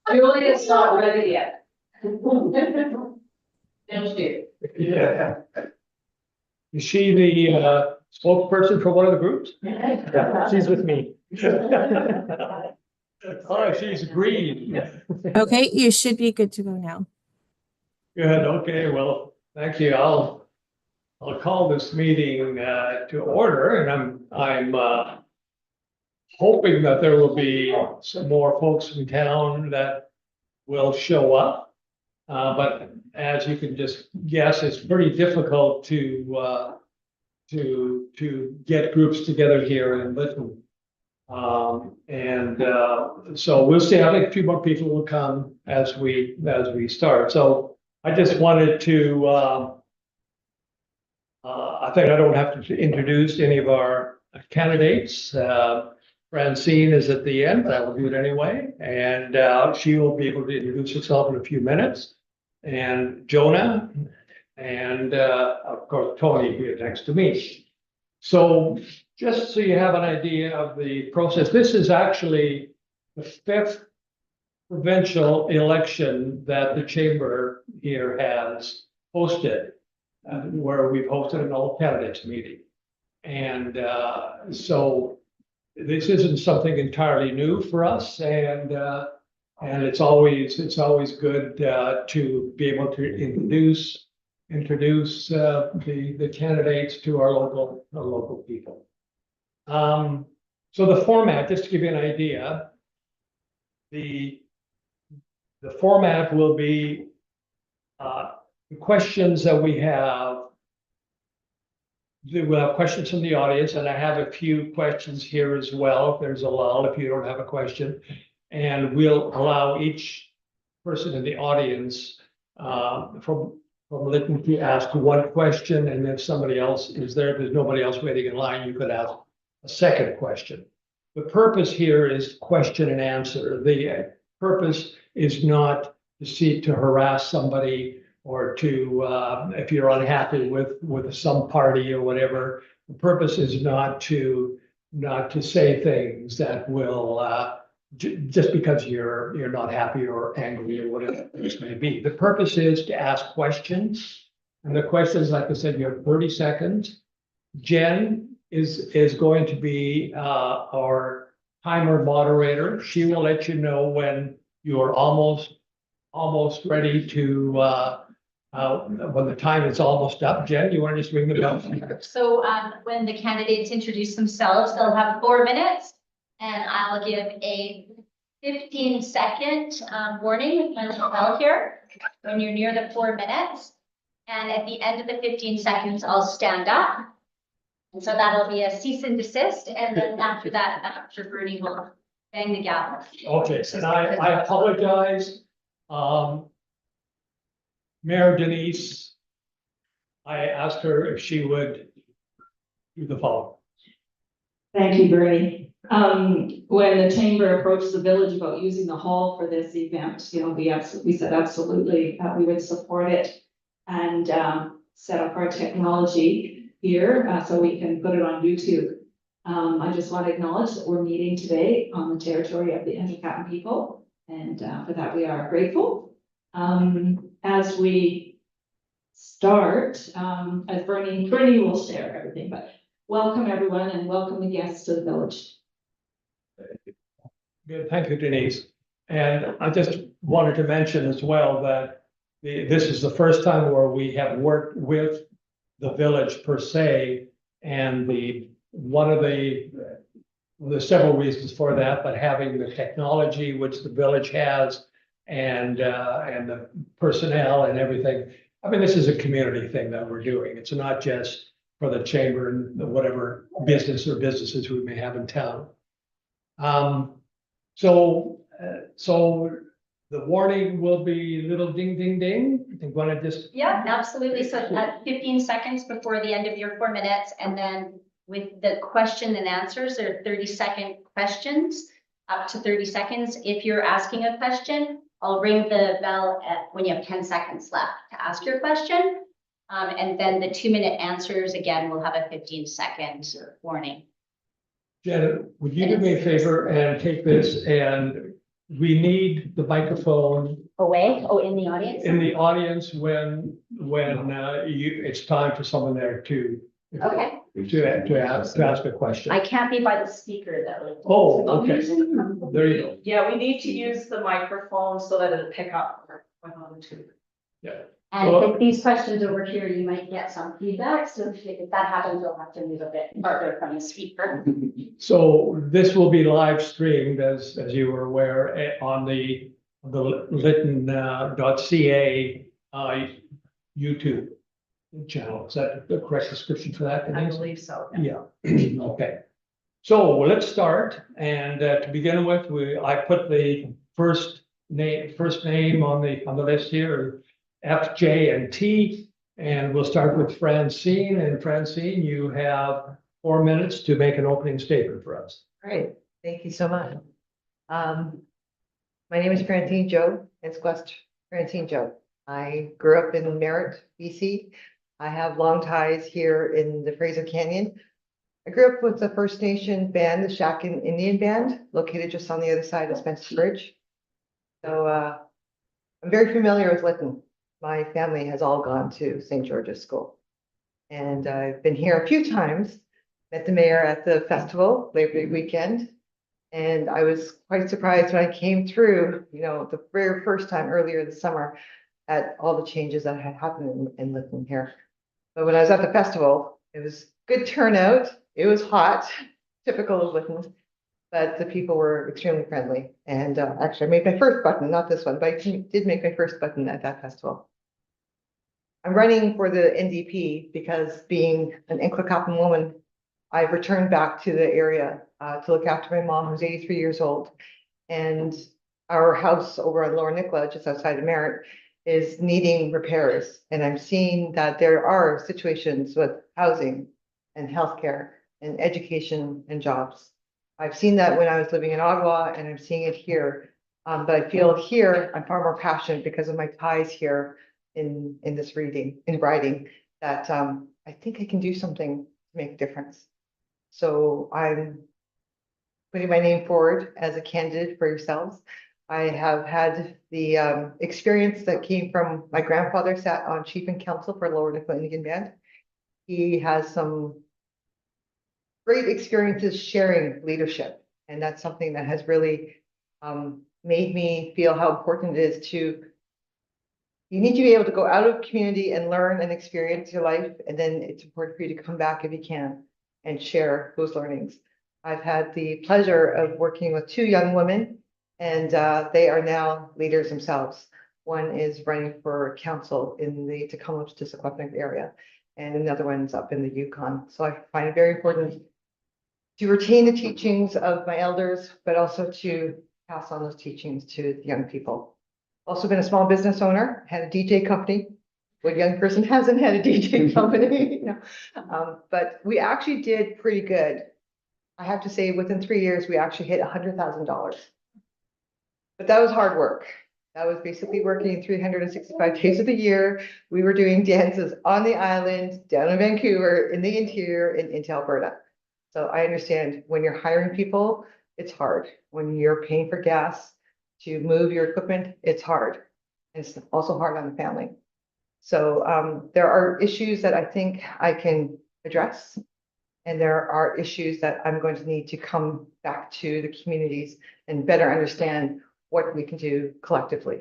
Julia's not ready yet. Yeah. Is she the spokesperson for one of the groups? Yeah, she's with me. Oh, she's agreed. Okay, you should be good to go now. Good, okay, well, thank you. I'll call this meeting to order, and I'm hoping that there will be some more folks in town that will show up. But as you can just guess, it's pretty difficult to get groups together here in Lytton. So we'll see. I think a few more people will come as we start. So I just wanted to, I think I don't have to introduce any of our candidates. Francine is at the end. I will do it anyway. And she will be able to introduce herself in a few minutes. And Jonah and of course, Tony here next to me. So just so you have an idea of the process, this is actually the 5th provincial election that the chamber here has hosted, where we've hosted an all candidates meeting. And so this isn't something entirely new for us, and it's always good to be able to introduce the candidates to our local people. So the format, just to give you an idea, the format will be the questions that we have. We'll have questions from the audience, and I have a few questions here as well. If there's a lull, if you don't have a question, and we'll allow each person in the audience from Lytton to ask one question, and if somebody else is there, if there's nobody else waiting in line, you could ask a second question. The purpose here is question and answer. The purpose is not to harass somebody or to, if you're unhappy with some party or whatever. The purpose is not to say things that will just because you're not happy or angry or whatever it may be. The purpose is to ask questions, and the questions, like I said, you have 30 seconds. Jen is going to be our timer moderator. She will let you know when you're almost ready to when the time is almost up. Jen, you want to just ring the bell? So when the candidates introduce themselves, they'll have 4 minutes, and I'll give a 15-second warning with my little bell here when you're near the 4 minutes. And at the end of the 15 seconds, I'll stand up. And so that'll be a cease and desist. And then after that, Dr. Bernie will bang the gavel. Okay, and I apologize. Mayor Denise, I asked her if she would do the following. Thank you, Bernie. When the chamber approached the village about using the hall for this event, we said absolutely, we would support it and set up our technology here so we can put it on YouTube. I just want to acknowledge that we're meeting today on the territory of the Entrecatan people, and for that we are grateful. As we start, as Bernie will share everything, but welcome everyone and welcome the guests to the village. Good, thank you, Denise. And I just wanted to mention as well that this is the first time where we have worked with the village per se, and one of there's several reasons for that, but having the technology which the village has and the personnel and everything. I mean, this is a community thing that we're doing. It's not just for the chamber and whatever business or businesses we may have in town. So the warning will be little ding, ding, ding. You want to just? Yeah, absolutely. So at 15 seconds before the end of your 4 minutes, and then with the question and answers, there are 30-second questions, up to 30 seconds. If you're asking a question, I'll ring the bell when you have 10 seconds left to ask your question. And then the 2-minute answers, again, will have a 15-second warning. Janet, would you do me a favor and take this, and we need the microphone Away, in the audience? in the audience when it's time for someone there to Okay, ask a question. I can't be by the speaker though. Oh, okay, there you go. Yeah, we need to use the microphone so that it'll pick up on too. And with these questions over here, you might get some feedback, so if that happens, you'll have to move a bit farther from the speaker. So this will be live streamed, as you were aware, on the Lytton .ca YouTube channel. Is that the correct description for that, I Denise? believe so. Yeah, okay. So let's start, and to begin with, I put the first name on the list here, F, J, and T, and we'll start with Francine. And Francine, you have 4 minutes to make an opening statement for us. Great, thank you so much. My name is Francine Joe, it's West Francine Joe. I grew up in Merritt, BC. I have long ties here in the Fraser Canyon. I grew up with the First Nation band, the Shackin Indian Band, located just on the other side of Spencer Bridge. So I'm very familiar with Lytton. My family has all gone to St. George's School. And I've been here a few times, met the mayor at the festival, Labor Day weekend. And I was quite surprised when I came through, the very first time earlier this summer, at all the changes that had happened in Lytton here. But when I was at the festival, it was good turnout. It was hot, typical of Lytton, but the people were extremely friendly. And actually, I made my first button, not this one, but I did make my first button at that festival. I'm running for the NDP because, being an Inclacapin woman, I've returned back to the area to look after my mom, who's 83 years old. And our house over on Lower Nicola, just outside of Merritt, is needing repairs. And I'm seeing that there are situations with housing and healthcare and education and jobs. I've seen that when I was living in Ottawa, and I'm seeing it here. But I feel here, I'm far more passionate because of my ties here in writing, that I think I can do something to make a difference. So I'm putting my name forward as a candidate for yourselves. I have had the experience that came from my grandfather sat on chief and council for Lower Nicola Indian Band. He has some great experiences sharing leadership. And that's something that has really made me feel how important it is you need to be able to go out of community and learn and experience your life. And then it's important for you to come back if you can and share those learnings. I've had the pleasure of working with 2 young women, and they are now leaders themselves. One is running for council in the Tacoma-Tissaquah area, and another one's up in the Yukon. So I find it very important to retain the teachings of my elders, but also to pass on those teachings to the young people. Also been a small business owner, had a DJ company. What young person hasn't had a DJ company? But we actually did pretty good. I have to say, within 3 years, we actually hit $100,000. But that was hard work. That was basically working 365 days of the year. We were doing dances on the island, down in Vancouver, in the interior, and into Alberta. So I understand when you're hiring people, it's hard. When you're paying for gas to move your equipment, it's hard. And it's also hard on the family. So there are issues that I think I can address. And there are issues that I'm going to need to come back to the communities and better understand what we can do collectively.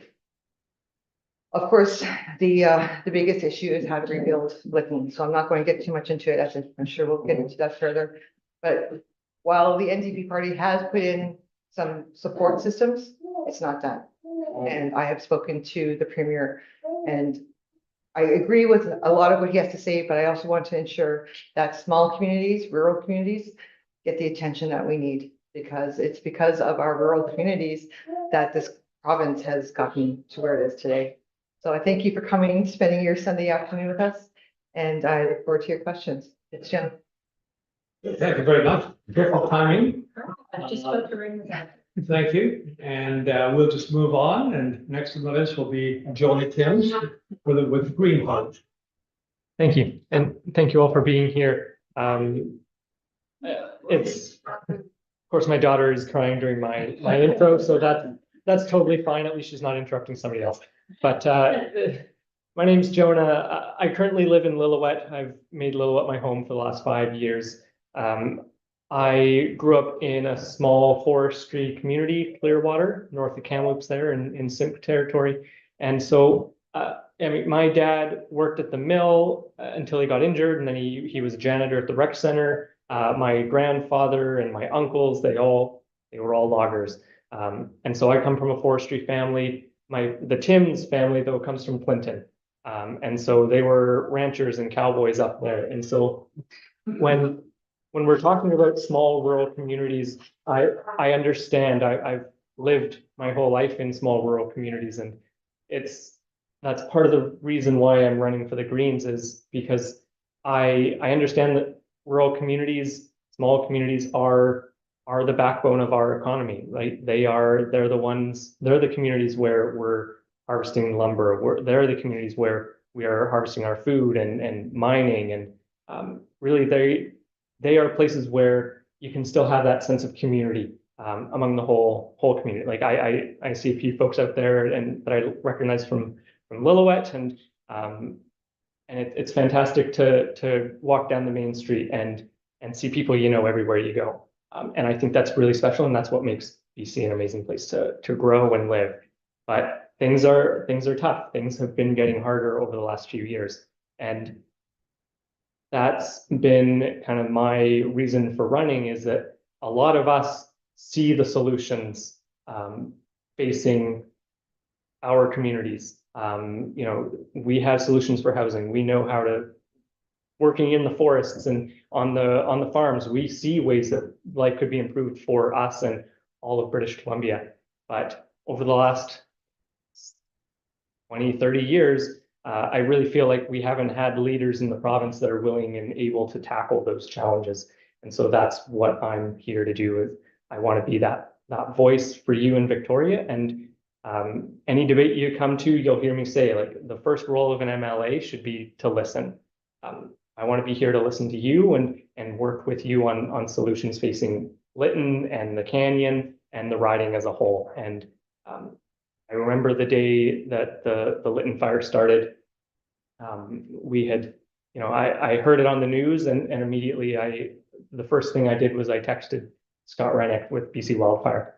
Of course, the biggest issue is how to rebuild Lytton. So I'm not going to get too much into it, as I'm sure we'll get into that further. But while the NDP party has put in some support systems, it's not done. And I have spoken to the Premier, and I agree with a lot of what he has to say, but I also want to ensure that small communities, rural communities, get the attention that we need, because it's because of our rural communities that this province has gotten to where it is today. So I thank you for coming, spending your Sunday afternoon with us, and I look forward to your questions. It's Jim. Thank you very much. Careful timing. I just put the ring back. Thank you. And we'll just move on. And next on the list will be Jolie Timms with Green Heart. Thank you. And thank you all for being here. It's, of course, my daughter is crying during my intro, so that's totally fine. At least she's not interrupting somebody else. But my name's Jonah. I currently live in Lillooet. I've made Lillooet my home for the last 5 years. I grew up in a small forestry community, Clearwater, north of Kamloops there in Simcoe territory. And so, I mean, my dad worked at the mill until he got injured, and then he was a janitor at the rec center. My grandfather and my uncles, they were all loggers. And so I come from a forestry family. The Timms family, though, comes from Clinton. And so they were ranchers and cowboys up there. And so when we're talking about small rural communities, I understand. I've lived my whole life in small rural communities, and that's part of the reason why I'm running for the Greens, is because I understand that rural communities, small communities are the backbone of our economy. Like they're the communities where we're harvesting lumber. They're the communities where we are harvesting our food and mining, and really they are places where you can still have that sense of community among the whole community. Like I see a few folks out there that I recognize from Lillooet, and it's fantastic to walk down the main street and see people you know everywhere you go. And I think that's really special, and that's what makes BC an amazing place to grow and live. But things are tough. Things have been getting harder over the last few years, and that's been kind of my reason for running, is that a lot of us see the solutions facing our communities. We have solutions for housing. We know how to, working in the forests and on the farms, we see ways that life could be improved for us and all of British Columbia. But over the last 20, 30 years, I really feel like we haven't had leaders in the province that are willing and able to tackle those challenges. And so that's what I'm here to do. Is I want to be that voice for you in Victoria. And any debate you come to, you'll hear me say, like, the first role of an MLA should be to listen. I want to be here to listen to you and work with you on solutions facing Lytton and the Canyon and the riding as a whole. And I remember the day that the Lytton fire started. We had, I heard it on the news, and immediately the first thing I did was I texted Scott Rennick with BC Wildfire,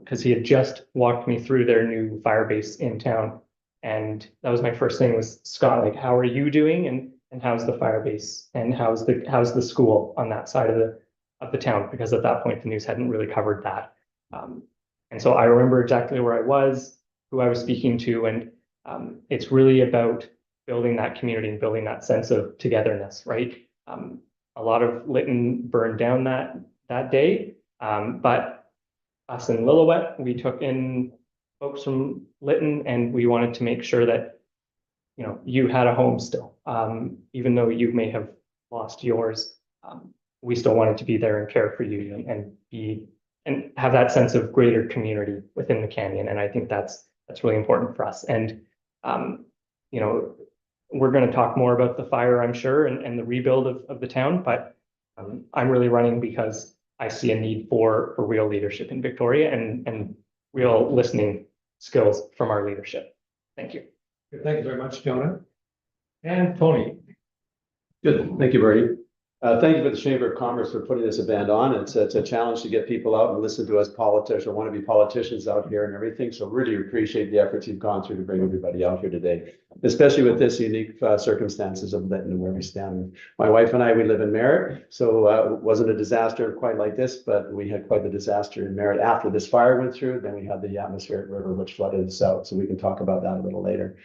because he had just walked me through their new fire base in town. And that was my first thing, was, Scott, like, how are you doing? And how's the fire base? And how's the school on that side of the town? Because at that point, the news hadn't really covered that. And so I remember exactly where I was, who I was speaking to, and it's really about building that community and building that sense of togetherness, right? A lot of Lytton burned down that day, but us in Lillooet, we took in folks from Lytton, and we wanted to make sure that you had a home still, even though you may have lost yours. We still wanted to be there and care for you and have that sense of greater community within the canyon. And I think that's really important for us. And we're going to talk more about the fire, I'm sure, and the rebuild of the town. But I'm really running because I see a need for real leadership in Victoria and real listening skills from our leadership. Thank you. Thank you very much, Jonah. And Tony. Good, thank you, Bertie. Thank you for the Chamber of Commerce for putting this event on. It's a challenge to get people out and listen to us politicians or want to be politicians out here and everything. So really appreciate the efforts you've gone through to bring everybody out here today, especially with this unique circumstances of Lytton and where we stand. My wife and I, we live in Merritt, so it wasn't a disaster quite like this, but we had quite the disaster in Merritt after this fire went through. Then we had the atmospheric river, which flooded us out. So we can talk about that a little later.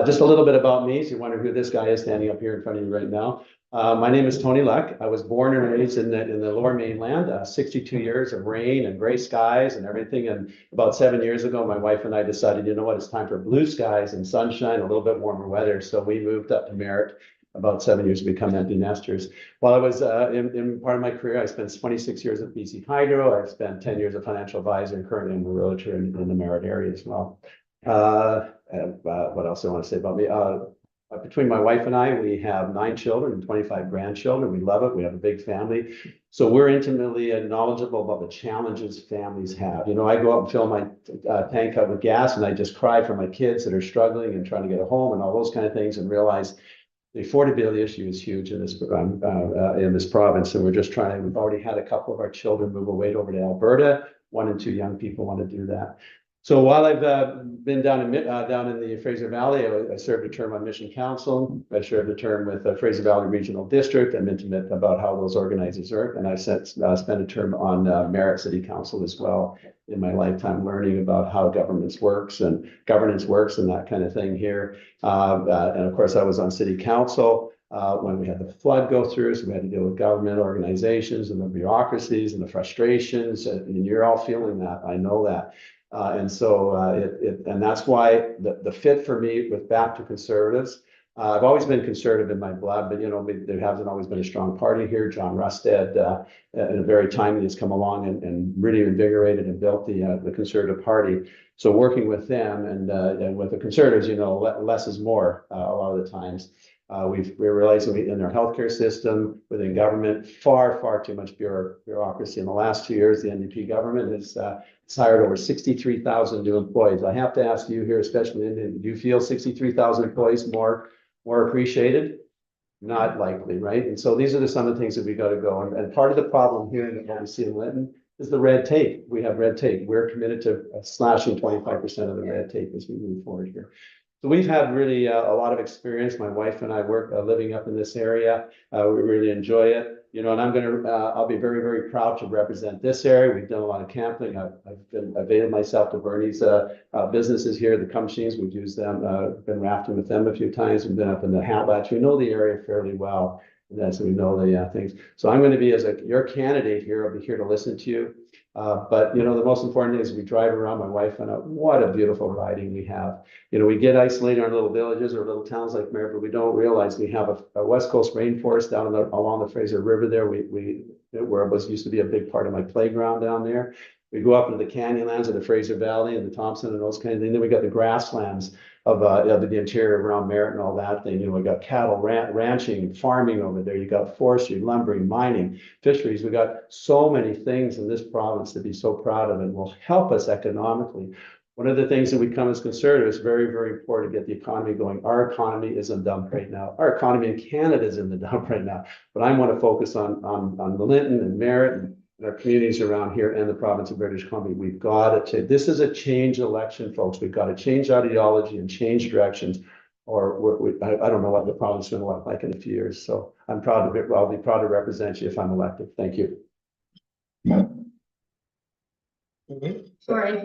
Just a little bit about me, so you wonder who this guy is standing up here in front of you right now. My name is Tony Luck. I was born and raised in the lower mainland, 62 years of rain and gray skies and everything. And about 7 years ago, my wife and I decided, you know what, it's time for blue skies and sunshine, a little bit warmer weather. So we moved up to Merritt about 7 years to become empty nesters. While I was in part of my career, I spent 26 years at BC Hydro. I spent 10 years as a financial advisor, and currently I'm a realtor in the Merritt area as well. What else do I want to say about me? between my wife and I, we have 9 children and 25 grandchildren. We love it. We have a big family. So we're intimately knowledgeable about the challenges families have. You know, I go out and fill my tank up with gas and I just cry for my kids that are struggling and trying to get a home and all those kind of things, and realize the affordability issue is huge in this province. And we're just trying, we've already had a couple of our children move away over to Alberta. 1 and 2 young people want to do that. So while I've been down in the Fraser Valley, I served a term on Mission Council. I served a term with the Fraser Valley Regional District. I'm intimate about how those organizers work, and I spent a term on Merritt City Council as well in my lifetime, learning about how governance works and that kind of thing here. And of course, I was on City Council when we had the flood go through, so we had to deal with government organizations and the bureaucracies and the frustrations, and you're all feeling that. I know that. And that's why the fit for me with back to Conservatives. I've always been conservative in my blood, but you know, there hasn't always been a strong party here. John Rusted, in a very timely, has come along and really invigorated and built the Conservative Party. So working with them and with the Conservatives, you know, less is more a lot of the times. We're realizing in our healthcare system, within government, far too much bureaucracy. In the last 2 years, the NDP government has hired over 63,000 new employees. I have to ask you here, especially, do you feel 63,000 employees more appreciated? Not likely, right? And so these are some of the things that we got to go. And part of the problem here that what we see in Lytton is the red tape. We have red tape. We're committed to slashing 25% of the red tape as we move forward here. So we've had really a lot of experience. My wife and I work living up in this area. We really enjoy it. You know, and I'll be very proud to represent this area. We've done a lot of camping. I've availed myself to Bernie's businesses here, the Cum Machines. We've used them, been rafting with them a few times. We've been up in the Hatlatch. We know the area fairly well. And so we know the things. So I'm going to be your candidate here. I'll be here to listen to you. But you know, the most important thing is we drive around, my wife and I, what a beautiful riding we have. You know, we get isolated in our little villages or little towns like Merritt, but we don't realize we have a West Coast rainforest down along the Fraser River there. Where it was used to be a big part of my playground down there. We go up into the canyonlands of the Fraser Valley and the Thompson and those kind of things. Then we got the grasslands of the interior around Merritt and all that thing. You know, we got cattle ranching, farming over there. You got forestry, lumbering, mining, fisheries. We got so many things in this province to be so proud of, and will help us economically. One of the things that we come as Conservatives, very important to get the economy going. Our economy is in dump right now. Our economy in Canada is in the dump right now. But I want to focus on Lytton and Merritt and our communities around here and the province of British Columbia. We've got to, this is a change election, folks. We've got to change ideology and change directions, or I don't know what the province is going to look like in a few years. So I'll be proud to represent you if I'm elected. Thank you. Sorry.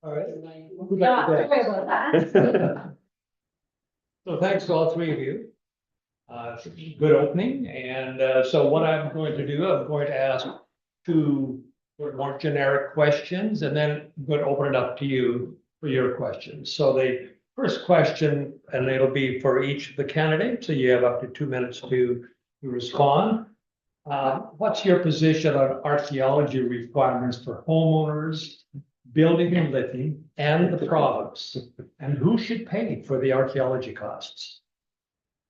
All right. Yeah, sorry about that. So thanks to all 3 of you. Good opening. And so what I'm going to do, I'm going to ask 2 more generic questions, and then I'm going to open it up to you for your questions. So the first question, and it'll be for each of the candidates, so you have up to 2 minutes to respond. What's your position on archaeology requirements for homeowners building in Lytton and the province? And who should pay for the archaeology costs?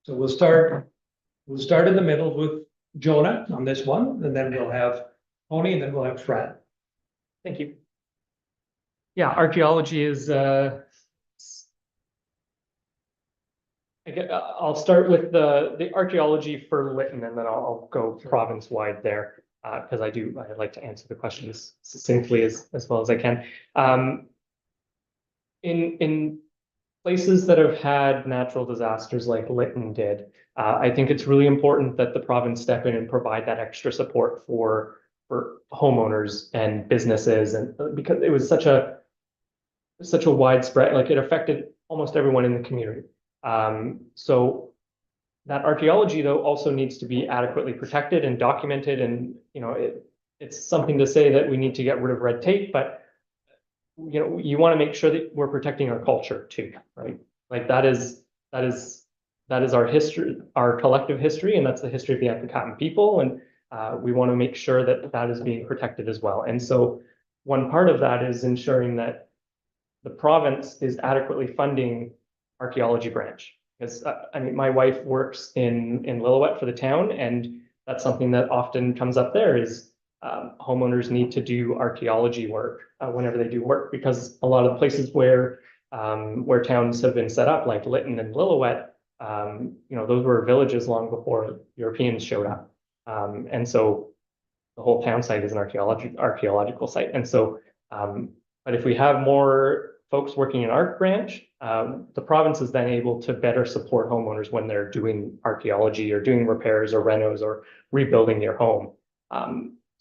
So we'll start in the middle with Jonah on this one, and then we'll have Tony, and then we'll have Fred. Thank you. Yeah, archaeology is, I'll start with the archaeology for Lytton, and then I'll go province-wide there, because I like to answer the questions succinctly as well as I can. In places that have had natural disasters like Lytton did, I think it's really important that the province step in and provide that extra support for homeowners and businesses, and because it was such a widespread, like it affected almost everyone in the community. So that archaeology though also needs to be adequately protected and documented, and you know, it's something to say that we need to get rid of red tape, but you know, you want to make sure that we're protecting our culture too, right? Like that is our history, our collective history, and that's the history of the Ankakattan people, and we want to make sure that that is being protected as well. And so one part of that is ensuring that the province is adequately funding archaeology branch. Because I mean, my wife works in Lillooet for the town, and that's something that often comes up there is homeowners need to do archaeology work whenever they do work, because a lot of the places where towns have been set up, like Lytton and Lillooet, you know, those were villages long before Europeans showed up. And so the whole town site is an archaeological site. And so, but if we have more folks working in ARC branch, the province is then able to better support homeowners when they're doing archaeology or doing repairs or renos or rebuilding their home.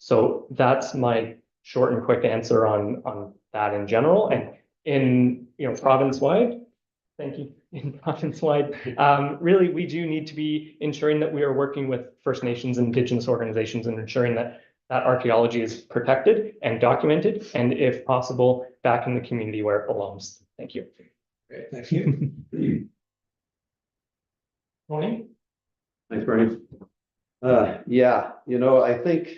So that's my short and quick answer on that in general. And in, you know, province-wide, thank you, in province-wide, really, we do need to be ensuring that we are working with First Nations and Indigenous organizations and ensuring that archaeology is protected and documented, and if possible, back in the community where it belongs. Thank you. Great, thank you. Tony? Thanks, Bernie. Yeah, you know, I think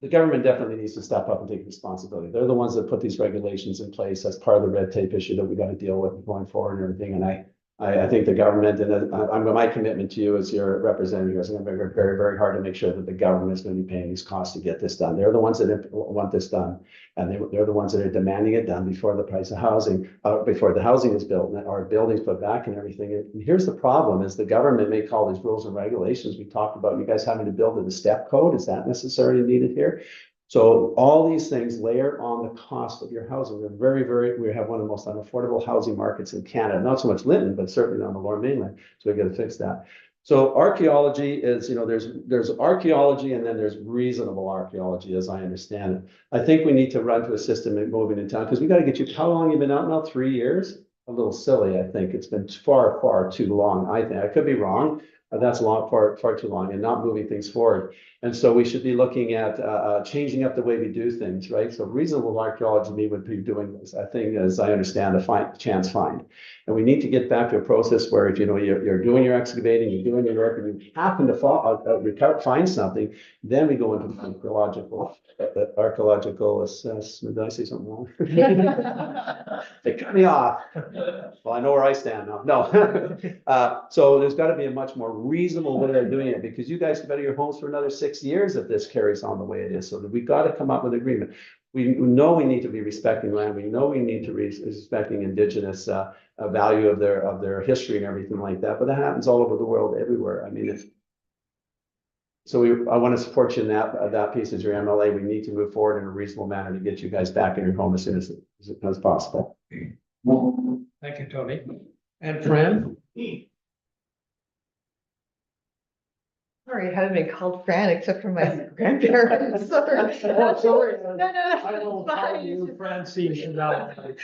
the government definitely needs to step up and take responsibility. They're the ones that put these regulations in place as part of the red tape issue that we got to deal with going forward and everything. And I think the government, and my commitment to you as your representative is going to be very, very hard to make sure that the government is going to be paying these costs to get this done. They're the ones that want this done, and they're the ones that are demanding it done before the price of housing, before the housing is built or buildings put back and everything. And here's the problem: is the government make all these rules and regulations. We talked about you guys having to build in the step code. Is that necessarily needed here? So all these things layer on the cost of your housing. We have one of the most unaffordable housing markets in Canada, not so much Lytton, but certainly on the Lower Mainland. So we got to fix that. So archaeology is, you know, there's archaeology and then there's reasonable archaeology, as I understand it. I think we need to run to a system and moving in town because we got to get you. How long have you been out now? 3 years? A little silly, I think. It's been far, far too long. I think I could be wrong. That's a lot, far too long, and not moving things forward. And so we should be looking at changing up the way we do things, right? So reasonable archaeology to me would be doing this, I think, as I understand, a chance find. And we need to get back to a process where if you know you're doing your excavating, you're doing your work, and you happen to find something, then we go into archaeological assessment. Did I say something wrong? They cut me off. Well, I know where I stand now. No. So there's got to be a much more reasonable way of doing it, because you guys can better your homes for another 6 years if this carries on the way it is. So we've got to come up with an agreement. We know we need to be respecting land. We know we need to be respecting Indigenous value of their history and everything like that. But that happens all over the world, everywhere. I mean, I want to support you in that piece as your MLA. We need to move forward in a reasonable manner to get you guys back in your home as soon as possible. Thank you, Tony. And Fran? Sorry, I haven't been called Fran except for my grandparents. Sorry. Oh, sorry. No, I will it's call fine. you Francine from now on.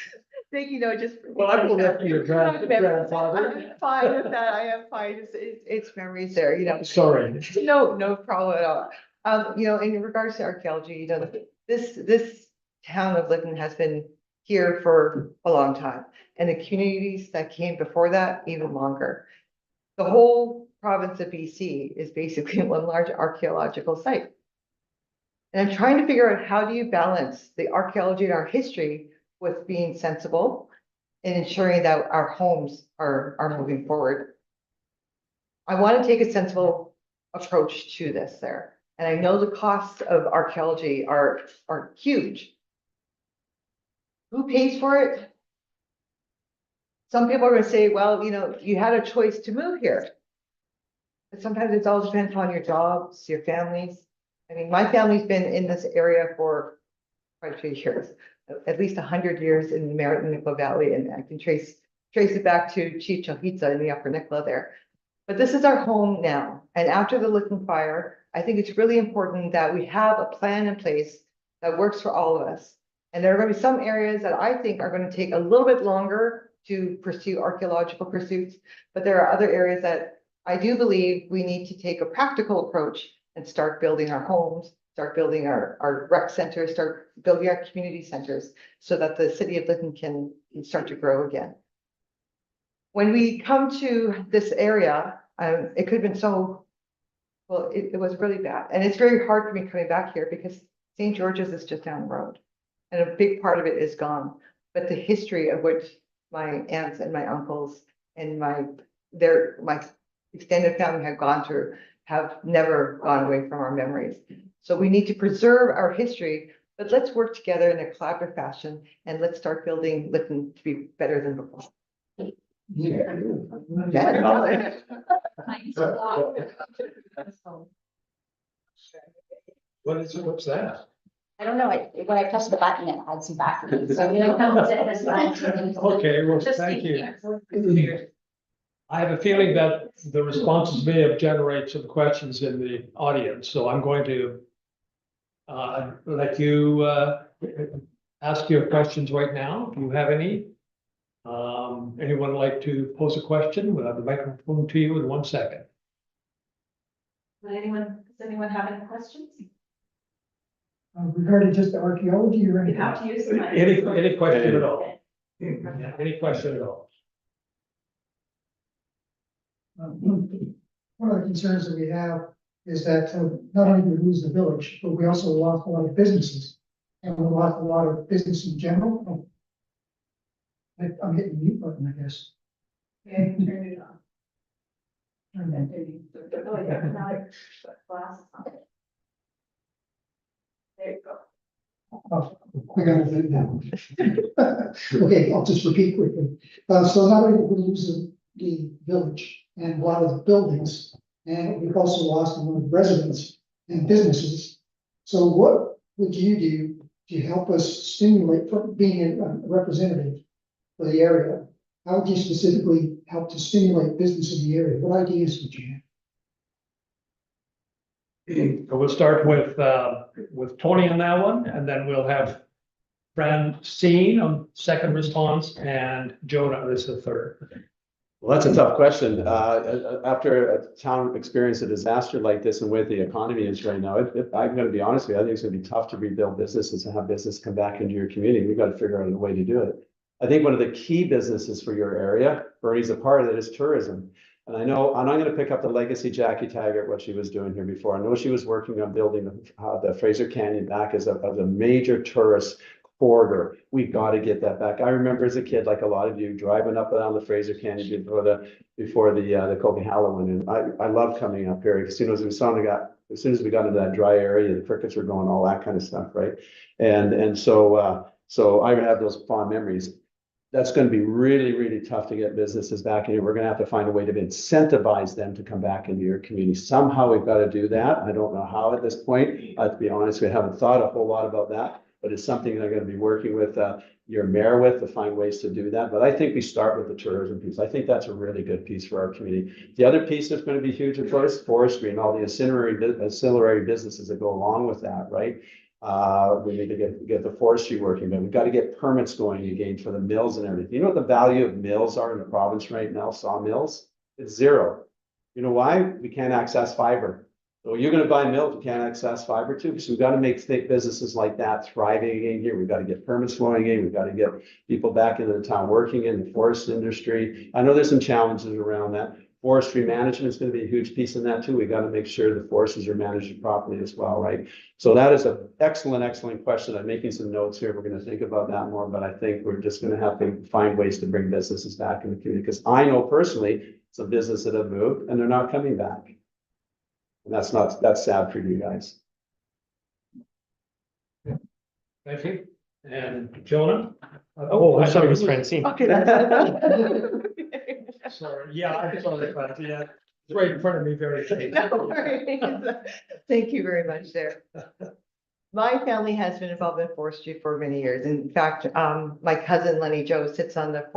Think, you know, just. Well, I will let you grandfather. I'm fine with that. I am fine. It's memories there, you know. Sorry. No problem at all. You know, in regards to archaeology, you know, this town of Lytton has been here for a long time, and the communities that came before that even longer. The whole province of BC is basically one large archaeological site. And I'm trying to figure out, how do you balance the archaeology and our history with being sensible and ensuring that our homes are moving forward? I want to take a sensible approach to this there. And I know the costs of archaeology are huge. Who pays for it? Some people are going to say, well, you know, you had a choice to move here. But sometimes it all depends on your jobs, your families. I mean, my family's been in this area for quite a few years, at least 100 years in the Merritt and Nicola Valley, and I can trace it back to Chief Chohitza in the Upper Nicola there. But this is our home now. And after the Lytton fire, I think it's really important that we have a plan in place that works for all of us. And there are going to be some areas that I think are going to take a little bit longer to pursue archaeological pursuits, but there are other areas that I do believe we need to take a practical approach and start building our homes, start building our rec centers, start building our community centers, so that the city of Lytton can start to grow again. When we come to this area, it could have been well, it was really bad. And it's very hard for me coming back here because St. George's is just down the road. And a big part of it is gone. but the history of which my aunts and my uncles and my extended family have gone through have never gone away from our memories. So we need to preserve our history, but let's work together in a collaborative fashion and let's start building Lytton to be better than before. What's that? I don't know, when I press the button, it adds some batteries, so you know, comes in as well. Okay, well, Just thank you. thinking. I have a feeling that the responses may have generated some questions in the audience, so I'm going to let you ask your questions right now. Do you have any? Anyone like to pose a question? We'll have the microphone to you in 1 second. Does anyone have any questions? Regarding just the archaeology or You anything? have to use the mic. Any question at all? Any question at all? One of the concerns that we have is that not only do we lose the village, but we also lost a lot of businesses. And we lost a lot of business in general. Oh. I'm hitting the mute button, I guess. Yeah, you turn it on. Turn that. Oh, yeah, now it's glasses on. There you go. Oh, I got it now. Okay, I'll just repeat quickly. So not only did we lose the village and a lot of the buildings, and we've also lost a lot of residents and businesses. So what would you do to help us stimulate, from being a representative for the area? How would you specifically help to stimulate business in the area? What ideas would you have? We'll start with Tony on that one, and then we'll have Francine on second response, and Jonah is the third. Well, that's a tough question. After a town experience a disaster like this and where the economy is right now, I'm gonna be honest with you, I think it's gonna be tough to rebuild businesses and have business come back into your community. We've got to figure out a way to do it. I think one of the key businesses for your area, Bernie's a part of it, is tourism. And I know, and I'm gonna pick up the legacy Jackie Taggart, what she was doing here before. I know she was working on building the Fraser Canyon back as a major tourist corridor. We got to get that back. I remember as a kid, like a lot of you, driving up and down the Fraser Canyon before the Coquihalla one. And I love coming up here. As soon as we got into that dry area, the crickets were going, all that kind of stuff, right? And so I have those fond memories. That's going to be really, really tough to get businesses back in here. We're going to have to find a way to incentivize them to come back into your community. Somehow we've got to do that. I don't know how at this point. To be honest, we haven't thought a whole lot about that, but it's something they're going to be working with your mayor with to find ways to do that. But I think we start with the tourism piece. I think that's a really good piece for our community. The other piece that's going to be huge, of course, forestry and all the ancillary businesses that go along with that, right? We need to get the forestry working, but we've got to get permits going again for the mills and everything. You know what the value of mills are in the province right now, sawmills? It's zero. You know why? We can't access fiber. So you're going to buy milk, you can't access fiber too. So we've got to make businesses like that thriving again here. We've got to get permits flowing in. We've got to get people back into the town working in the forest industry. I know there's some challenges around that. Forestry management is going to be a huge piece in that too. We got to make sure the forests are managed properly as well, right? So that is an excellent question. I'm making some notes here. We're going to think about that more, but I think we're just going to have to find ways to bring businesses back in the community, because I know personally some businesses that have moved and they're not coming back. And that's sad for you guys. Thank you. And Jonah? I thought it was Francine. Okay. Sorry, yeah, I saw that, but yeah, it's right in front of me, very. No worries. Thank you very much there. My family has been involved in forestry for many years. In fact, my cousin Lenny Joe sits on the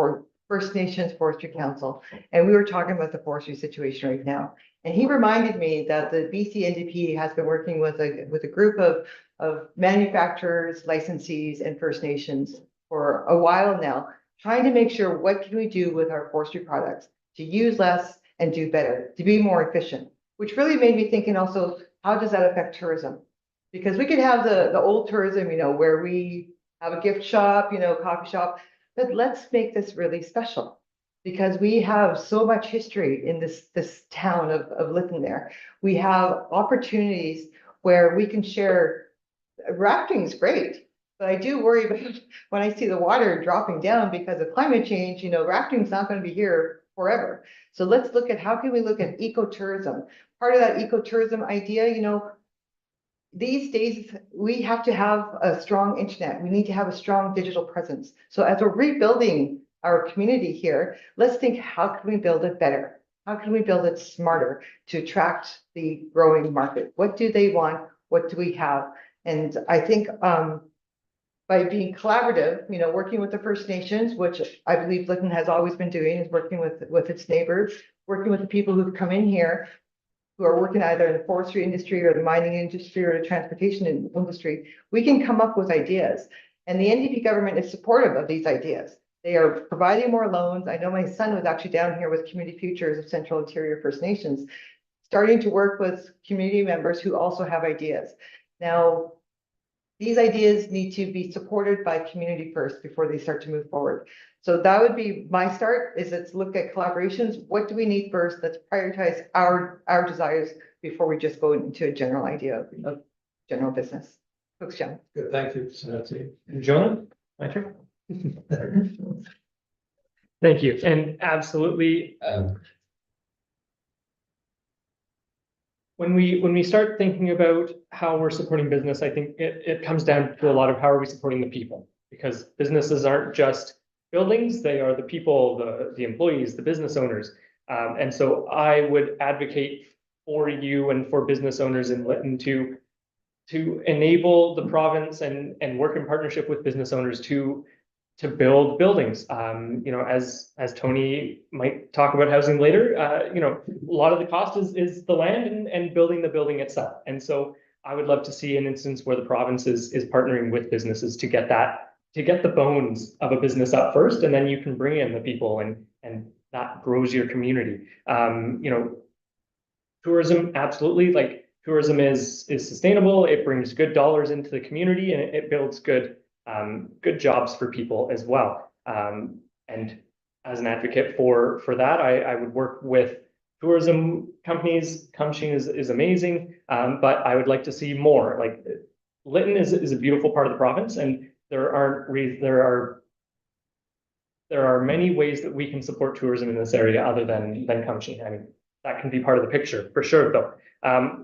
First Nations Forestry Council, and we were talking about the forestry situation right now. And he reminded me that the BC NDP has been working with a group of manufacturers, licensees, and First Nations for a while now, trying to make sure what can we do with our forestry products to use less and do better, to be more efficient, which really made me thinking also, how does that affect tourism? Because we could have the old tourism, you know, where we have a gift shop, you know, coffee shop, but let's make this really special, because we have so much history in this town of Lytton there. We have opportunities where we can share. Rafting is great, But I do worry about when I see the water dropping down because of climate change, rafting's not gonna be here forever. So let's look at how can we look at ecotourism? Part of that ecotourism idea, these days, we have to have a strong internet. We need to have a strong digital presence. So as we're rebuilding our community here, let's think, how can we build it better? How can we build it smarter to attract the growing market? What do they want? What do we have? And I think by being collaborative, working with the First Nations, which I believe Lytton has always been doing, is working with its neighbors, working with the people who've come in here, who are working either in the forestry industry or the mining industry or the transportation industry, we can come up with ideas. And the NDP government is supportive of these ideas. They are providing more loans. I know my son was actually down here with Community Futures of Central Interior First Nations, starting to work with community members who also have ideas. Now, these ideas need to be supported by community first before they start to move forward. So that would be my start, is let's look at collaborations. What do we need first? Let's prioritize our desires before we just go into a general idea of general business. Thanks, John. Good, thank you. So that's it. And Jonah, my turn. Thank you. And absolutely, when we start thinking about how we're supporting business, I think it comes down to a lot of how are we supporting the people? Because businesses aren't just buildings, they are the people, the employees, the business owners. And so I would advocate for you and for business owners in Lytton to enable the province and work in partnership with business owners to build buildings. As Tony might talk about housing later, a lot of the cost is the land and building the building itself. And so I would love to see an instance where the province is partnering with businesses to get the bones of a business up first, and then you can bring in the people and that grows your community. Tourism, absolutely, like tourism is sustainable. It brings good dollars into the community and it builds good jobs for people as well. And as an advocate for that, I would work with tourism companies. Kumshing is amazing, but I would like to see more. Like Lytton is a beautiful part of the province, and there are many ways that we can support tourism in this area other than Kumshing. I mean, that can be part of the picture for sure, though.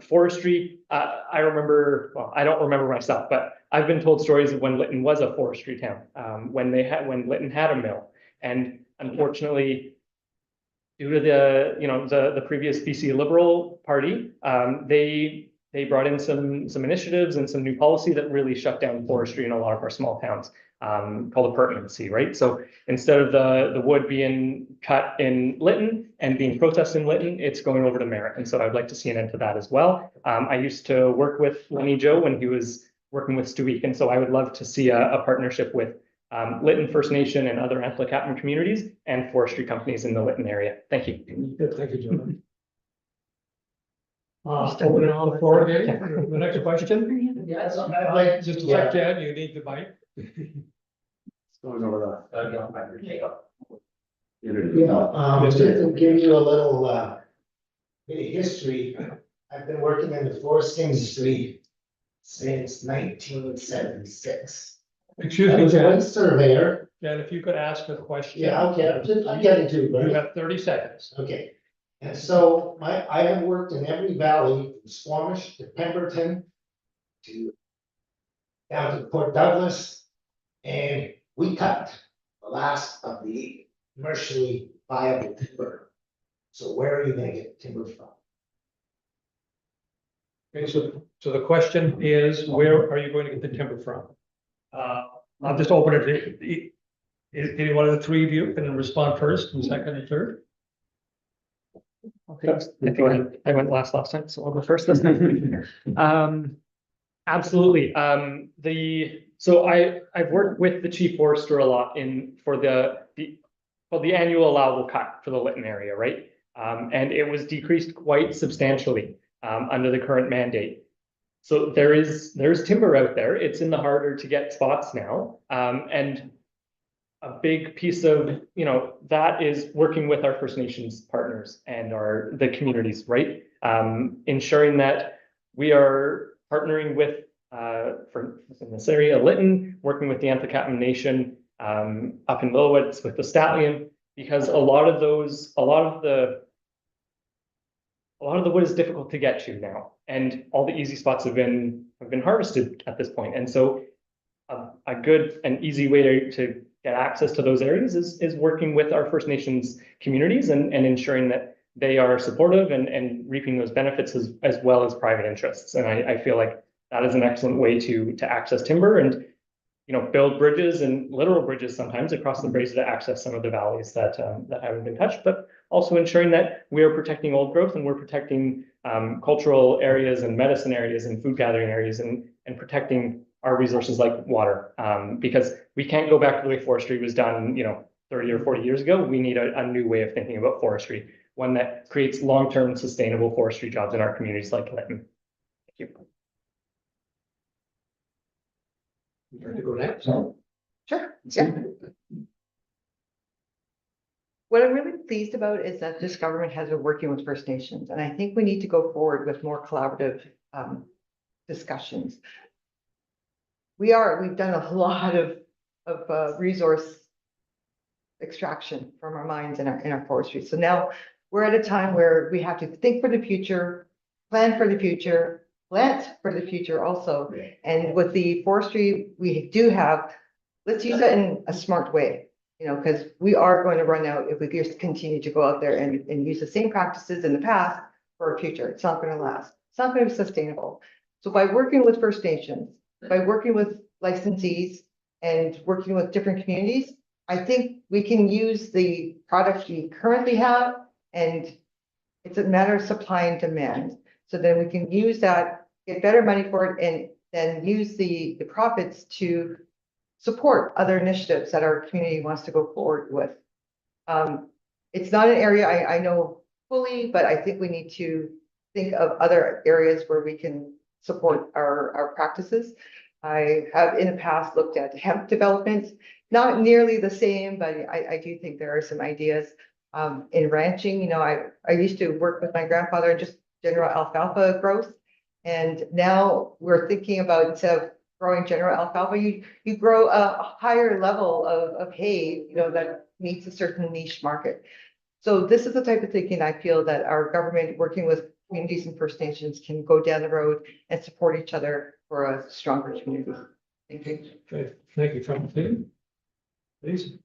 Forestry, I don't remember myself, but I've been told stories of when Lytton was a forestry town, when Lytton had a mill, and unfortunately, due to the previous BC Liberal Party, they brought in some initiatives and some new policy that really shut down forestry in a lot of our small towns, called a pertinency, right? So instead of the wood being cut in Lytton and being processed in Lytton, it's going over to Merritt. And so I'd like to see an end to that as well. I used to work with Lenny Joe when he was working with Stewick, and so I would love to see a partnership with Lytton First Nation and other Antholocapan communities and forestry companies in the Lytton area. Thank you. Good, thank you, Jonah. Open it on the floor again. The next question. Yes, I'd like Just a to, second, you need the mic. It's going over just to give you a little, bit of history. I've been working in the forest industry since 1976. Excuse I me, was a Jan. wind surveyor. Jan, if you could ask a question. Yeah, okay, I'm getting to it, You right? have 30 seconds. Okay, and so I have worked in every valley, from Squamish to Pemberton to down to Port Douglas, and we cut the last of the commercially viable timber. So where are you gonna get timber from? Okay, so the question is, where are you going to get the timber from? I'll just open it to any one of the three of you can respond first, and second and third. Okay, I think I went last time, so I'll go first this time. Absolutely. So I've worked with the chief forester a lot for the annual allowable cut for the Lytton area, right? And it was decreased quite substantially under the current mandate. So there's timber out there. It's in the harder to get spots now. And a big piece of, that is working with our First Nations partners and the communities, right? Ensuring that we are partnering with in this area, Lytton, working with the Anthocatman Nation, up in Lillooet with the Stallion, because a lot of the wood is difficult to get to now, and all the easy spots have been harvested at this point. And so a good and easy way to get access to those areas is working with our First Nations communities and ensuring that they are supportive and reaping those benefits as well as private interests. And I feel like that is an excellent way to access timber and, you know, build bridges and literal bridges sometimes across the Fraser to access some of the valleys that haven't been touched, but also ensuring that we are protecting old growth and we're protecting cultural areas and medicine areas and food gathering areas and protecting our resources like water, because we can't go back to the way forestry was done, you know, 30 or 40 years ago. We need a new way of thinking about forestry, one that creates long-term sustainable forestry jobs in our communities like Lytton. Thank you. You ready to go next? Sure, yeah. What I'm really pleased about is that this government has been working with First Nations, and I think we need to go forward with more collaborative discussions. We've done a lot of resource extraction from our mines in our forestry. So now we're at a time where we have to think for the future, plan for the future, plant for the future also. And with the forestry we do have, let's use it in a smart way, you know, because we are going to run out if we just continue to go out there and use the same practices in the past for our future. It's not going to last. It's not going to be sustainable. So by working with First Nations, by working with licensees and working with different communities, I think we can use the products we currently have, and it's a matter of supply and demand. So then we can use that, get better money for it, and then use the profits to support other initiatives that our community wants to go forward with. It's not an area I know fully, but I think we need to think of other areas where we can support our practices. I have in the past looked at hemp development, not nearly the same, but I do think there are some ideas in ranching. You know, I used to work with my grandfather in just general alfalfa growth, and now we're thinking about, instead of growing general alfalfa, you grow a higher level of hay, you know, that meets a certain niche market. So this is the type of thinking I feel that our government, working with communities and First Nations, can go down the road and support each other for a stronger community. Thank you. Okay, thank you, Francine. Please.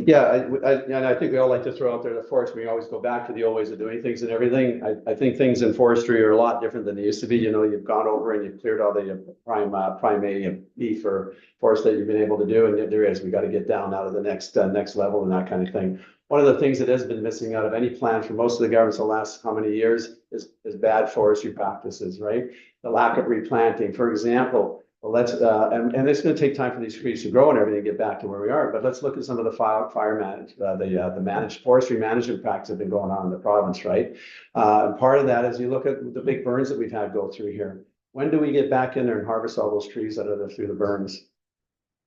Yeah, and I think we all like to throw out there the forestry. We always go back to the old ways of doing things and everything. I think things in forestry are a lot different than they used to be. You know, you've gone over and you've cleared all the prime A and B for forest that you've been able to do, and yet there is, we got to get down out of the next level and that kind of thing. One of the things that has been missing out of any plan for most of the governments the last how many years is bad forestry practices, right? The lack of replanting, for example. Well, let's and it's going to take time for these trees to grow and everything to get back to where we are. But let's look at some of the the managed forestry management practices that have been going on in the province, right? And part of that is you look at the big burns that we've had go through here. When do we get back in there and harvest all those trees that are through the burns?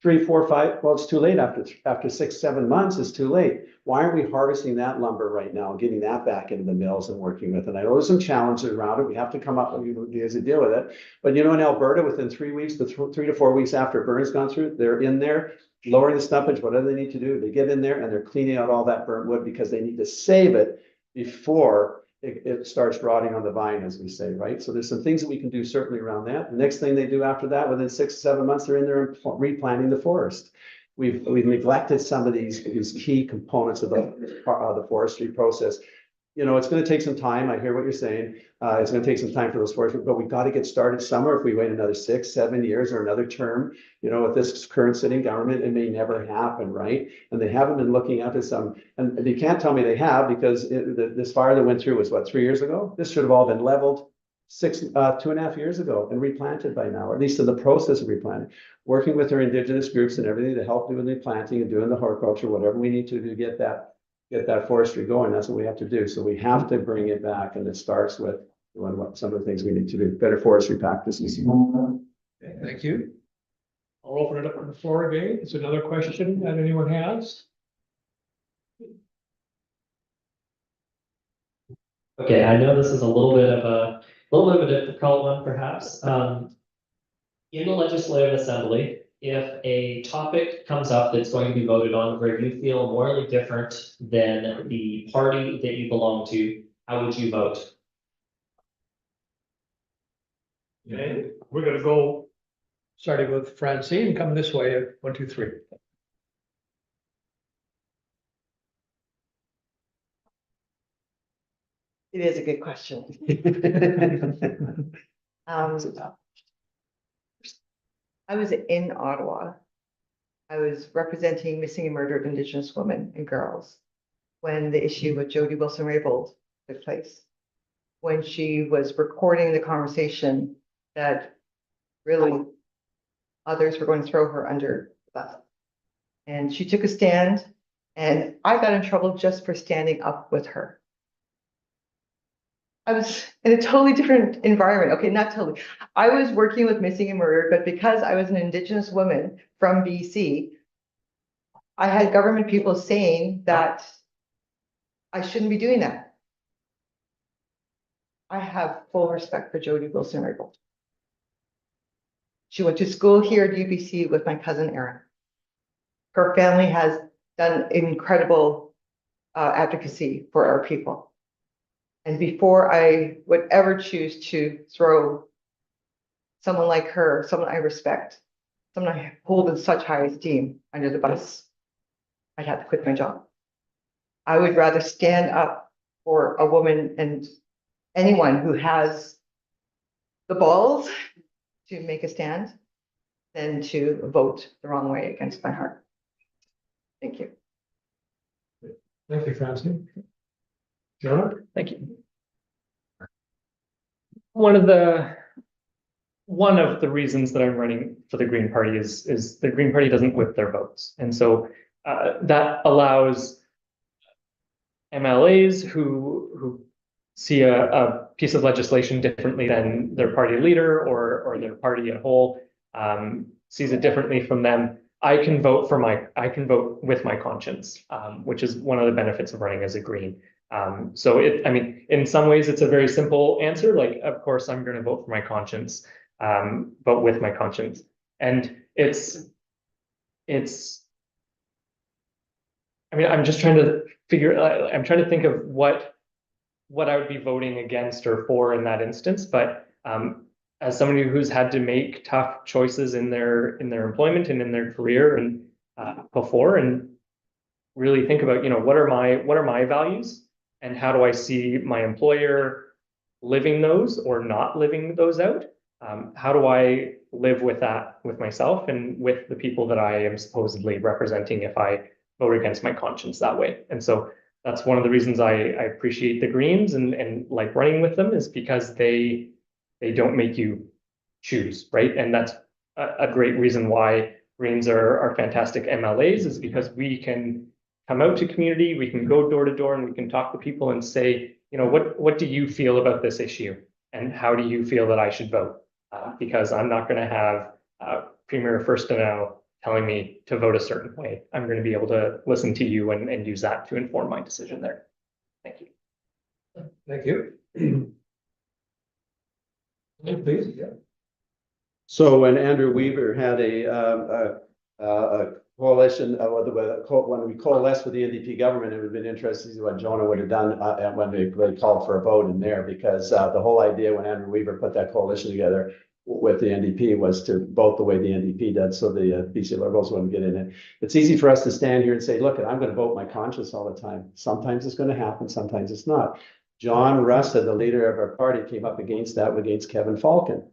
3, 4, 5. Well, it's too late after 6, 7 months. It's too late. Why aren't we harvesting that lumber right now and getting that back into the mills and working with it? I know there's some challenges around it. We have to come up with ideas to deal with it. But you know, in Alberta, within 3 weeks, 3 to 4 weeks after burn's gone through, they're in there lowering the stumpage. Whatever they need to do, they get in there and they're cleaning out all that burnt wood because they need to save it before it starts rotting on the vine, as we say, right? So there's some things that we can do certainly around that. The next thing they do after that, within 6 to 7 months, they're in there replanting the forest. We've neglected some of these key components of the forestry process. You know, it's going to take some time. I hear what you're saying. It's going to take some time for those forests, but we've got to get started somewhere. If we wait another 6, 7 years or another term, you know, with this current sitting government, it may never happen, right? And they haven't been looking at this. And you can't tell me they have, because this fire that went through was what, 3 years ago? This should have all been leveled 2.5 years ago and replanted by now, or at least in the process of replanting. Working with our Indigenous groups and everything to help doing the planting and doing the horticulture, whatever we need to do to get that forestry going. That's what we have to do. So we have to bring it back, and it starts with doing some of the things we need to do. Better forestry practices. Okay, thank you. I'll open it up on the floor again. It's another question that anyone has. Okay, I know this is a little bit of a difficult one, perhaps. in the legislative assembly, if a topic comes up that's going to be voted on where you feel morally different than the party that you belong to, how would you vote? Okay, we're gonna go, starting with Francine, come this way, 1, 2, 3. It is a good question. Um, I was in Ottawa. I was representing missing and murdered Indigenous women and girls when the issue with Jody Wilson-Raybould took place. When she was recording the conversation that really others were going to throw her under the bus. And she took a stand, and I got in trouble just for standing up with her. I was in a totally different environment. Okay, not totally. I was working with missing and murdered, but because I was an Indigenous woman from BC, I had government people saying that I shouldn't be doing that. I have full respect for Jody Wilson-Raybould. She went to school here at UBC with my cousin Erin. Her family has done incredible advocacy for our people. And before I would ever choose to throw someone like her, someone I respect, someone I hold in such high esteem under the bus, I'd have to quit my job. I would rather stand up for a woman and anyone who has the balls to make a stand than to vote the wrong way against my heart. Thank you. Thank you, Francine. John? Thank you. One of the reasons that I'm running for the Green Party is the Green Party doesn't whip their votes. And so that allows MLAs who see a piece of legislation differently than their party leader or their party at whole sees it differently from them. I can vote with my conscience, which is one of the benefits of running as a Green. So in some ways it's a very simple answer. Like, of course, I'm going to vote for my conscience, but with my conscience. And I'm just trying to I'm trying to think of what I would be voting against or for in that instance. But as somebody who's had to make tough choices in their employment and in their career and before, and really think about, what are my values and how do I see my employer living those or not living those out? How do I live with that with myself and with the people that I am supposedly representing if I vote against my conscience that way? And so that's one of the reasons I appreciate the Greens and like running with them, is because they don't make you choose, right? And that's a great reason why Greens are fantastic MLAs, is because we can come out to community, we can go door to door, and we can talk to people and say, what do you feel about this issue? And how do you feel that I should vote? Because I'm not going to have Premier Firstenow telling me to vote a certain way. I'm going to be able to listen to you and use that to inform my decision there. Thank you. Thank you. Please, yeah. So when Andrew Weaver had a coalition, when we coalesced with the NDP government, it would have been interesting to see what Jonah would have done when they called for a vote in there, because the whole idea when Andrew Weaver put that coalition together with the NDP was to vote the way the NDP did, so the BC Liberals wouldn't get in it. It's easy for us to stand here and say, look, I'm going to vote my conscience all the time. Sometimes it's going to happen, sometimes it's not. John Russell, the leader of our party, came up against Kevin Falcon.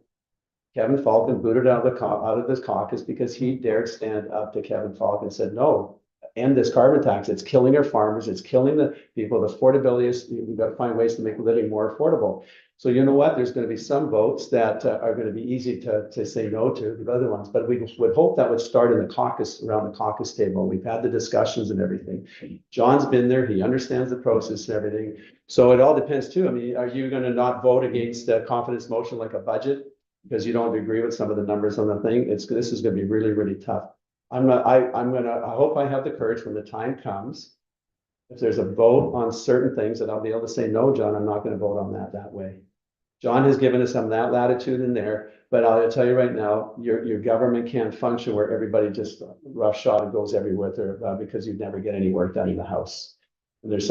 Kevin Falcon booted out of this caucus because he dared stand up to Kevin Falcon and said, no, end this carbon tax. It's killing our farmers. It's killing the people. The affordability is, we've got to find ways to make living more affordable. So you know what? There's going to be some votes that are going to be easy to say no to, the other ones, but we would hope that would start in the caucus, around the caucus table. We've had the discussions and everything. John's been there. He understands the process and everything. So it all depends too. I mean, are you going to not vote against a confidence motion like a budget because you don't agree with some of the numbers on the thing? This is going to be really, really tough. I hope I have the courage when the time comes. If there's a vote on certain things that I'll be able to say, no, John, I'm not going to vote on that way. John has given us some of that latitude in there, but I'll tell you right now, your government can't function where everybody just roughshod and goes everywhere there, because you'd never get any work done in the House. And there's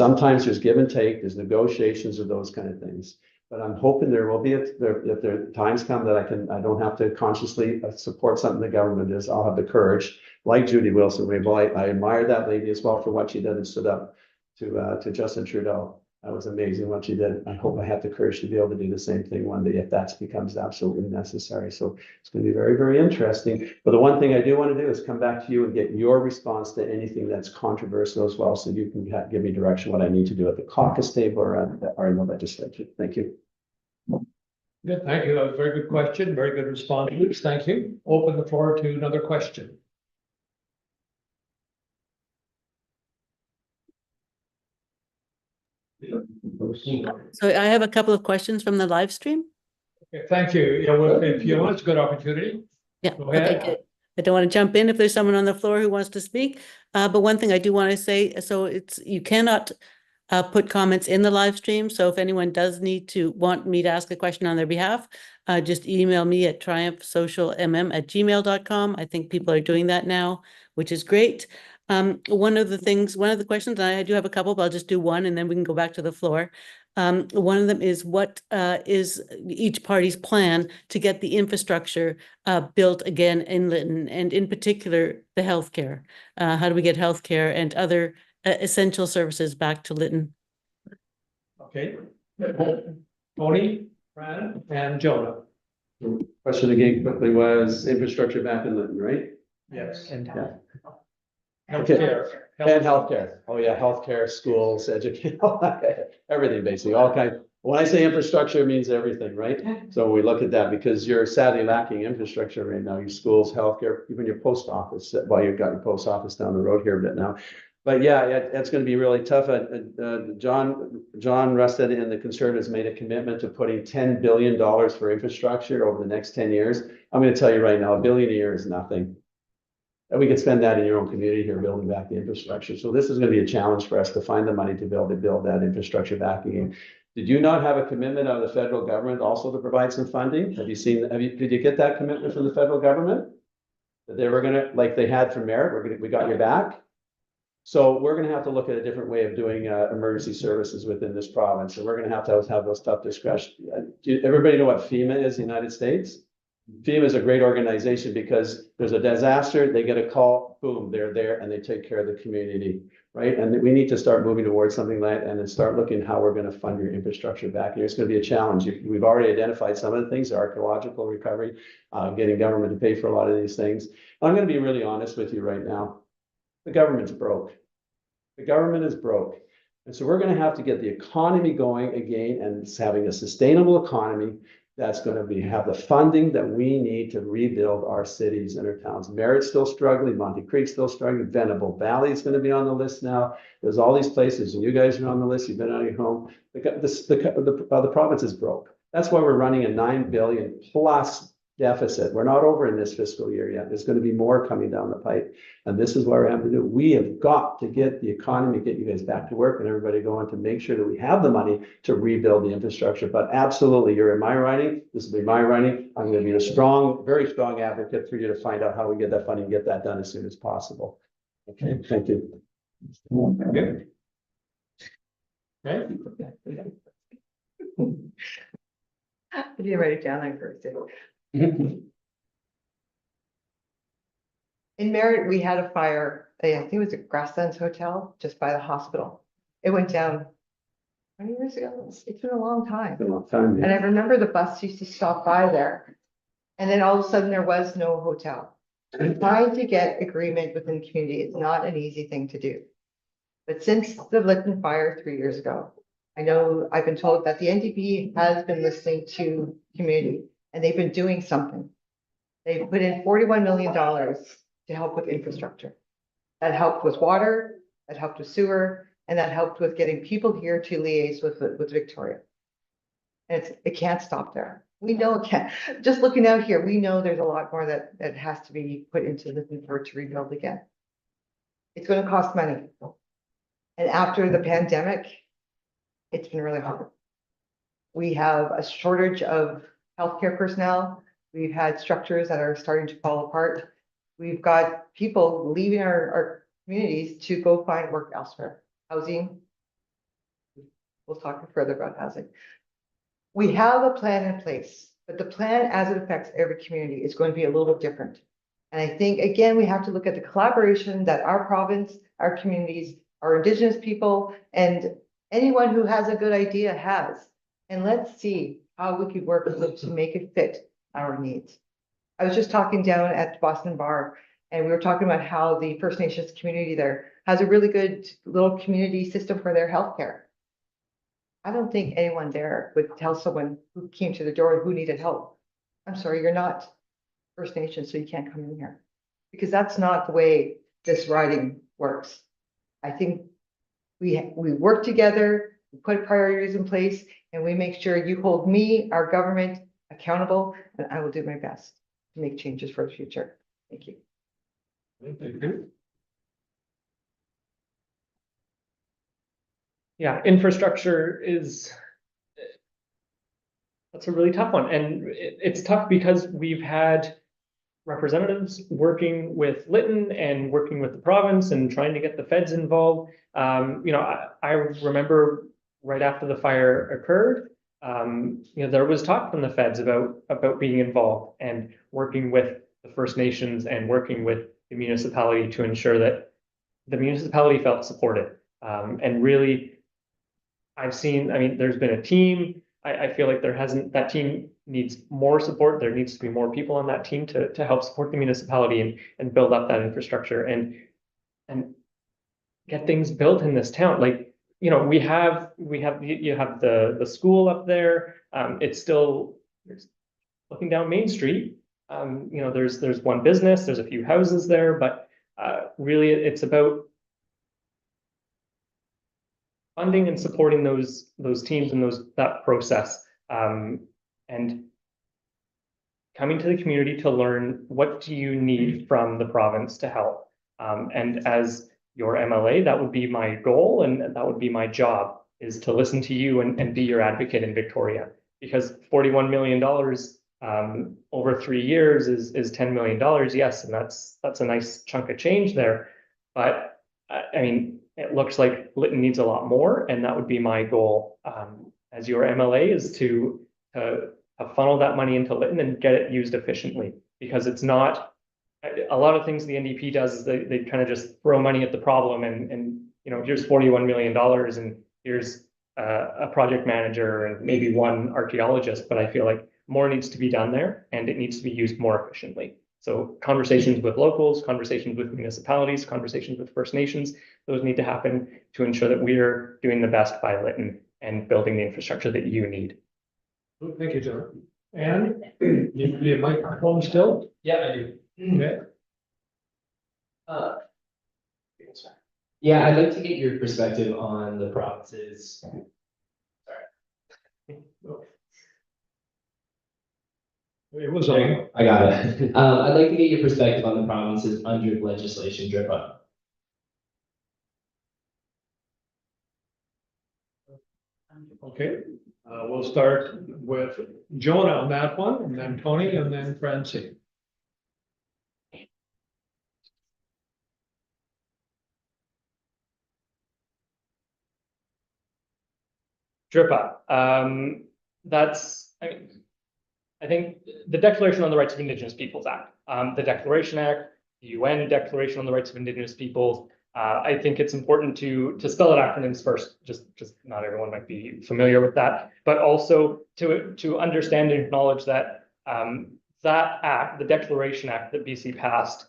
give and take, there's negotiations or those kind of things. But I'm hoping there will be, if there times come that I don't have to consciously support something the government is, I'll have the courage, like Judy Wilson-Raybould. I admire that lady as well for what she did and stood up to Justin Trudeau. That was amazing what she did. I hope I have the courage to be able to do the same thing one day if that becomes absolutely necessary. So it's going to be very, very interesting. But the one thing I do want to do is come back to you and get your response to anything that's controversial as well, so you can give me direction what I need to do at the caucus table or in the legislature. Thank you. Good, thank you. That was a very good question, very good responses. Thank you. Open the floor to another question. So I have a couple of questions from the live stream. Okay, thank you. Yeah, well, if you want, it's a good opportunity. Yeah, Go okay, ahead. good. I don't want to jump in if there's someone on the floor who wants to speak. But one thing I do want to say, so you cannot put comments in the live stream. So if anyone does want me to ask a question on their behalf, just email me at triumphsocialmm@gmail.com. I think people are doing that now, which is great. One of the questions, and I do have a couple, but I'll just do one and then we can go back to the floor. One of them is what is each party's plan to get the infrastructure built again in Lytton, and in particular, the healthcare. How do we get healthcare and other essential services back to Lytton? Okay. Tony, Brad, and Jonah. Question again quickly was infrastructure back in Lytton, right? Yes. And Yeah. Healthcare. And healthcare. Oh, yeah, healthcare, schools, education, everything basically, all kinds. When I say infrastructure, it means everything, right? So we look at that because you're sadly lacking infrastructure right now, your schools, healthcare, even your post office. Well, you've got your post office down the road here a bit now. But yeah, it's going to be really tough. John Rusted and the Conservatives made a commitment to putting $10 billion for infrastructure over the next 10 years. I'm going to tell you right now, $1 billion a year is nothing. And we could spend that in your own community here, building back the infrastructure. So this is going to be a challenge for us to find the money to be able to build that infrastructure back again. Did you not have a commitment out of the federal government also to provide some funding? Did you get that commitment from the federal government? That they were gonna, like they had from Merritt, we got your back? So we're gonna have to look at a different way of doing emergency services within this province. And we're gonna have those tough discussions. Do everybody know what FEMA is in the United States? FEMA is a great organization because there's a disaster, they get a call, boom, they're there and they take care of the community, right? And we need to start moving towards something like that and then start looking how we're going to fund your infrastructure back here. It's going to be a challenge. We've already identified some of the things, the archaeological recovery, getting government to pay for a lot of these things. I'm going to be really honest with you right now. The government's broke. The government is broke. And so we're going to have to get the economy going again and having a sustainable economy that's going to have the funding that we need to rebuild our cities and our towns. Merritt's still struggling, Monte Creek's still struggling, Venable Valley is going to be on the list now. There's all these places, and you guys are on the list, you've been out of your home. The province is broke. That's why we're running a $9 billion plus deficit. We're not over in this fiscal year yet. There's going to be more coming down the pipe. And this is what we're having to do. We have got to get the economy, get you guys back to work and everybody going to make sure that we have the money to rebuild the infrastructure. But absolutely, you're in my writing. This will be my writing. I'm going to be a strong, very strong advocate for you to find out how we get that funding and get that done as soon as possible. Okay, thank you. Good. Okay. I didn't write it down there first. In Merritt, we had a fire, I think it was at Grasslands Hotel, just by the hospital. It went down 20 years ago. It's been a long time. Been a long time. And I remember the bus used to stop by there. And then all of a sudden there was no hotel. Trying to get agreement within the community is not an easy thing to do. But since the Lytton fire 3 years ago, I know I've been told that the NDP has been listening to community and they've been doing something. They've put in $41 million to help with infrastructure. That helped with water, that helped with sewer, and that helped with getting people here to liaise with Victoria. And it can't stop there. We know it can't. Just looking out here, we know there's a lot more that has to be put into Lytton for it to rebuild again. It's going to cost money. And after the pandemic, it's been really hard. We have a shortage of healthcare personnel. We've had structures that are starting to fall apart. We've got people leaving our communities to go find work elsewhere. Housing. We'll talk further about housing. We have a plan in place, but the plan as it affects every community is going to be a little bit different. And I think, again, we have to look at the collaboration that our province, our communities, our Indigenous people, and anyone who has a good idea has. And let's see how we could work with it to make it fit our needs. I was just talking down at Boston Bar, and we were talking about how the First Nations community there has a really good little community system for their healthcare. I don't think anyone there would tell someone who came to the door who needed help, I'm sorry, you're not First Nation, so you can't come in here. Because that's not the way this riding works. I think we work together, we put priorities in place, and we make sure you hold me, our government, accountable, and I will do my best to make changes for the future. Thank you. Thank you. Yeah, infrastructure is, that's a really tough one. And it's tough because we've had representatives working with Lytton and working with the province and trying to get the feds involved. I remember right after the fire occurred, there was talk from the feds about being involved and working with the First Nations and working with the municipality to ensure that the municipality felt supported. And really, there's been a team. I feel like that team needs more support. There needs to be more people on that team to help support the municipality and build up that infrastructure and get things built in this town. Like, you have the school up there. It's looking down Main Street. There's one business, there's a few houses there, but really it's about funding and supporting those teams and that process, and coming to the community to learn what do you need from the province to help. And as your MLA, that would be my goal, and that would be my job, is to listen to you and be your advocate in Victoria. Because $41 million over 3 years is $10 million, yes, and that's a nice chunk of change there. But it looks like Lytton needs a lot more, and that would be my goal as your MLA, is to funnel that money into Lytton and get it used efficiently. Because it's not, a lot of things the NDP does is they kind of just throw money at the problem and here's $41 million and here's a project manager and maybe one archaeologist, but I feel like more needs to be done there and it needs to be used more efficiently. So conversations with locals, conversations with municipalities, conversations with First Nations, those need to happen to ensure that we're doing the best by Lytton and building the infrastructure that you need. Thank you, John. And you need a microphone still? Yeah, I do. Okay. Yeah, I'd like to get your perspective on the province's. It was There you on. go. I got it. I'd like to get your perspective on the province's under legislation drip up. Okay, we'll start with Jonah on that one, and then Tony, and then Francine. DRIPA. I think the Declaration on the Rights of Indigenous Peoples Act, the Declaration Act, the UN Declaration on the Rights of Indigenous Peoples. I think it's important to spell out acronyms first, just not everyone might be familiar with that, but also to understand and acknowledge that that act, the Declaration Act that BC passed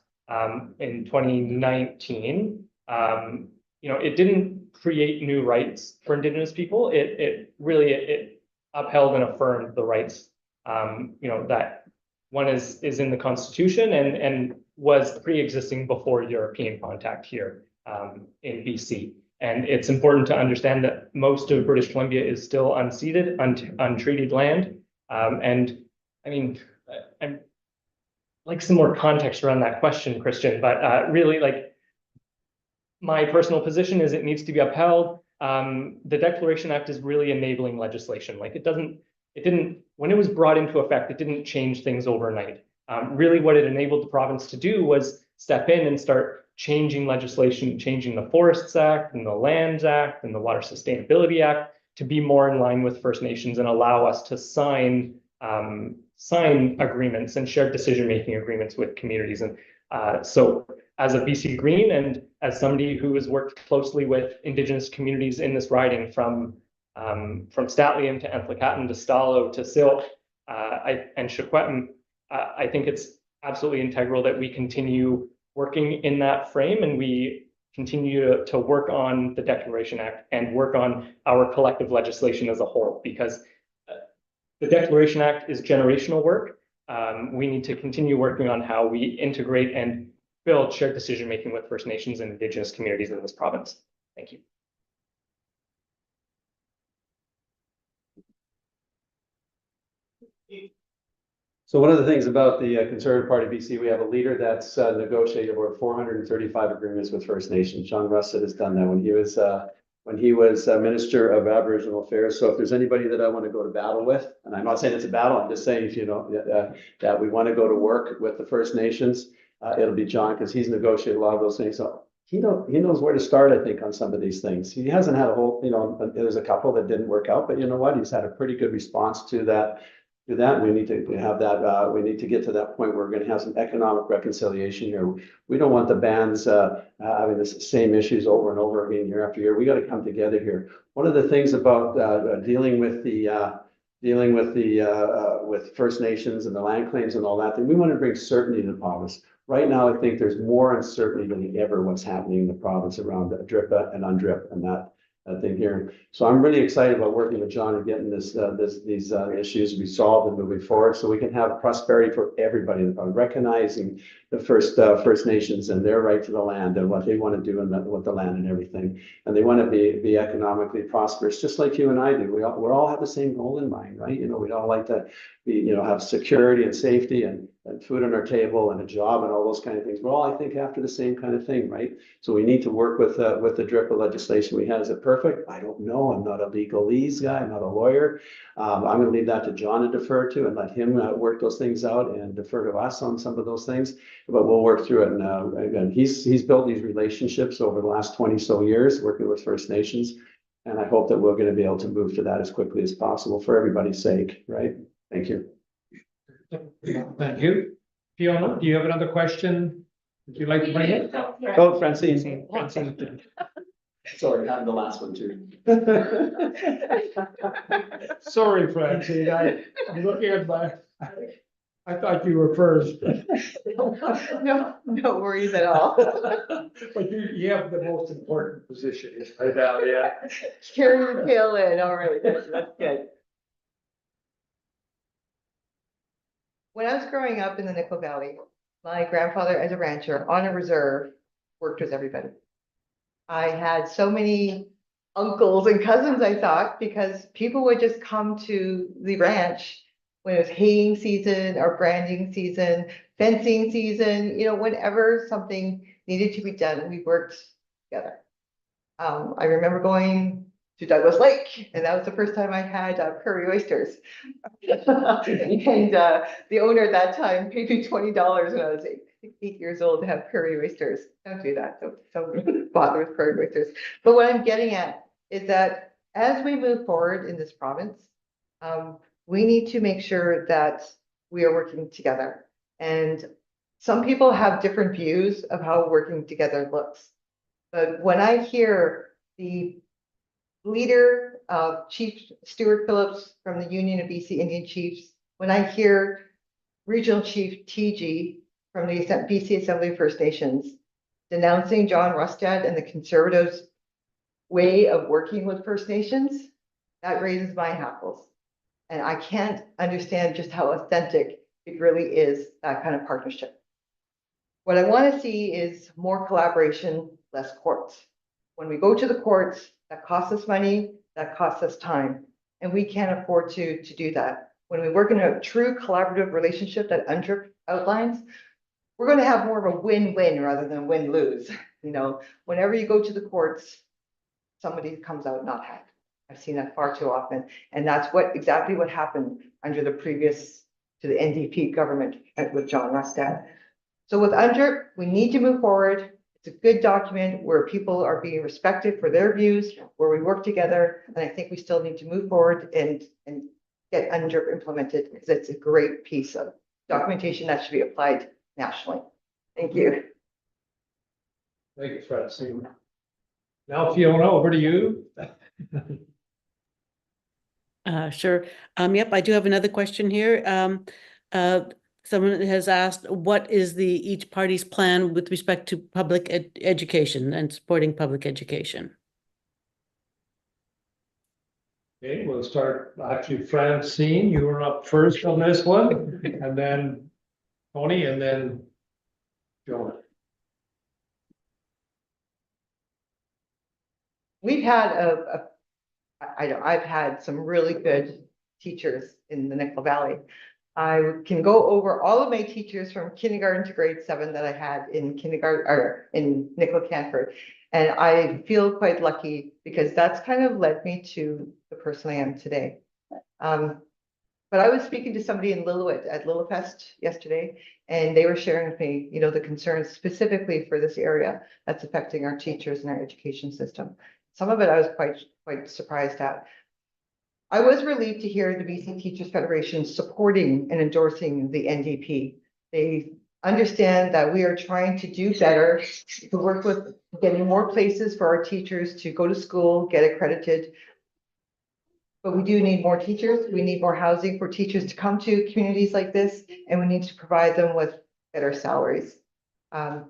in 2019, it didn't create new rights for Indigenous people. It really upheld and affirmed the rights that one is in the Constitution and was pre-existing before European contact here in BC. And it's important to understand that most of British Columbia is still unceded, untreated land. And I'd like some more context around that question, Christian, but really, like, my personal position is it needs to be upheld. The Declaration Act is really enabling legislation. Like it didn't, when it was brought into effect, it didn't change things overnight. Really what it enabled the province to do was step in and start changing legislation, changing the Forests Act and the Lands Act and the Water Sustainability Act to be more in line with First Nations and allow us to sign agreements and shared decision-making agreements with communities. And so as a BC Green and as somebody who has worked closely with Indigenous communities in this riding from Statliam to Amphicatton to Stalo to Silk and Shaquetam, I think it's absolutely integral that we continue working in that frame and we continue to work on the Declaration Act and work on our collective legislation as a whole, because the Declaration Act is generational work. We need to continue working on how we integrate and build shared decision-making with First Nations and Indigenous communities in this province. Thank you. So one of the things about the Conservative Party of BC, we have a leader that's negotiated over 435 agreements with First Nations. John Russet has done that when he was Minister of Aboriginal Affairs. So if there's anybody that I want to go to battle with, and I'm not saying it's a battle, I'm just saying if you know that we want to go to work with the First Nations, it'll be John, because he's negotiated a lot of those things. So he knows where to start, I think, on some of these things. He hasn't had a whole, there's a couple that didn't work out, but you know what? He's had a pretty good response to that. We need to have that. We need to get to that point where we're going to have some economic reconciliation here. We don't want the bands having the same issues over and over again year after year. We got to come together here. One of the things about dealing with First Nations and the land claims and all that, we want to bring certainty to the province. Right now, I think there's more uncertainty than ever what's happening in the province around DRIP and UNDRIP and that thing here. So I'm really excited about working with John and getting these issues resolved and moving forward so we can have prosperity for everybody, recognizing the First Nations and their right to the land and what they want to do with the land and everything. And they want to be economically prosperous, just like you and I do. We all have the same goal in mind, right? We'd all like to have security and safety and food on our table and a job and all those kind of things. We're all, I think, after the same kind of thing, right? So we need to work with the DRIP legislation we have. Is it perfect? I don't know. I'm not a legalese guy. I'm not a lawyer. I'm going to leave that to John to defer to and let him work those things out and defer to us on some of those things. But we'll work through it. And again, he's built these relationships over the last 20 so years working with First Nations. And I hope that we're going to be able to move to that as quickly as possible for everybody's sake, right? Thank you. Thank you. Fiona, do you have another question? Would you like to bring it? Oh, Francine. Sorry, I'm the last one too. Sorry, Francine, I'm looking at I thought you were first. No worries at all. But you have the most important position right now, yeah. Carry the tail in, all right, that's good. When I was growing up in the Nickel Valley, my grandfather as a rancher on a reserve worked with everybody. I had so many uncles and cousins, I thought, because people would just come to the ranch when it was haying season or branding season, fencing season, whenever something needed to be done, we worked together. I remember going to Douglas Lake, and that was the first time I had prairie oysters. And the owner at that time paid me $20 when I was 8 years old to have prairie oysters. Don't do that. Don't bother with prairie oysters. But what I'm getting at is that as we move forward in this province, we need to make sure that we are working together. And some people have different views of how working together looks. But when I hear the leader of Chief Stuart Phillips from the Union of BC Indian Chiefs, when I hear Regional Chief TG from the BC Assembly of First Nations denouncing John Rustad and the Conservatives' way of working with First Nations, that raises my hackles. And I can't understand just how authentic it really is, that kind of partnership. What I want to see is more collaboration, less courts. When we go to the courts, that costs us money, that costs us time, and we can't afford to do that. When we work in a true collaborative relationship that UNDRIP outlines, we're going to have more of a win-win rather than win-lose. Whenever you go to the courts, somebody comes out not happy. I've seen that far too often, and that's exactly what happened under the previous, to the NDP government with John Rustad. So with UNDRIP, we need to move forward. It's a good document where people are being respected for their views, where we work together, and I think we still need to move forward and get UNDRIP implemented, because it's a great piece of documentation that should be applied nationally. Thank you. Thank you, Francine. Now, Fiona, over to you. Sure. Yep, I do have another question here. Someone has asked, what is each party's plan with respect to public education and supporting public education? Okay, we'll start, actually, Francine, you were up first on this one, and then Tony, and then Jonah. We've had I've had some really good teachers in the Nickel Valley. I can go over all of my teachers from kindergarten to grade 7 that I had in kindergarten or in Nickel Canford. And I feel quite lucky because that's kind of led me to the person I am today. But I was speaking to somebody in Lillooet at Lillifest yesterday, and they were sharing with me, you know, the concerns specifically for this area that's affecting our teachers and our education system. Some of it I was quite surprised at. I was relieved to hear the BC Teachers Federation supporting and endorsing the NDP. They understand that we are trying to do better, to work with getting more places for our teachers to go to school, get accredited. But we do need more teachers. We need more housing for teachers to come to communities like this, and we need to provide them with better salaries. And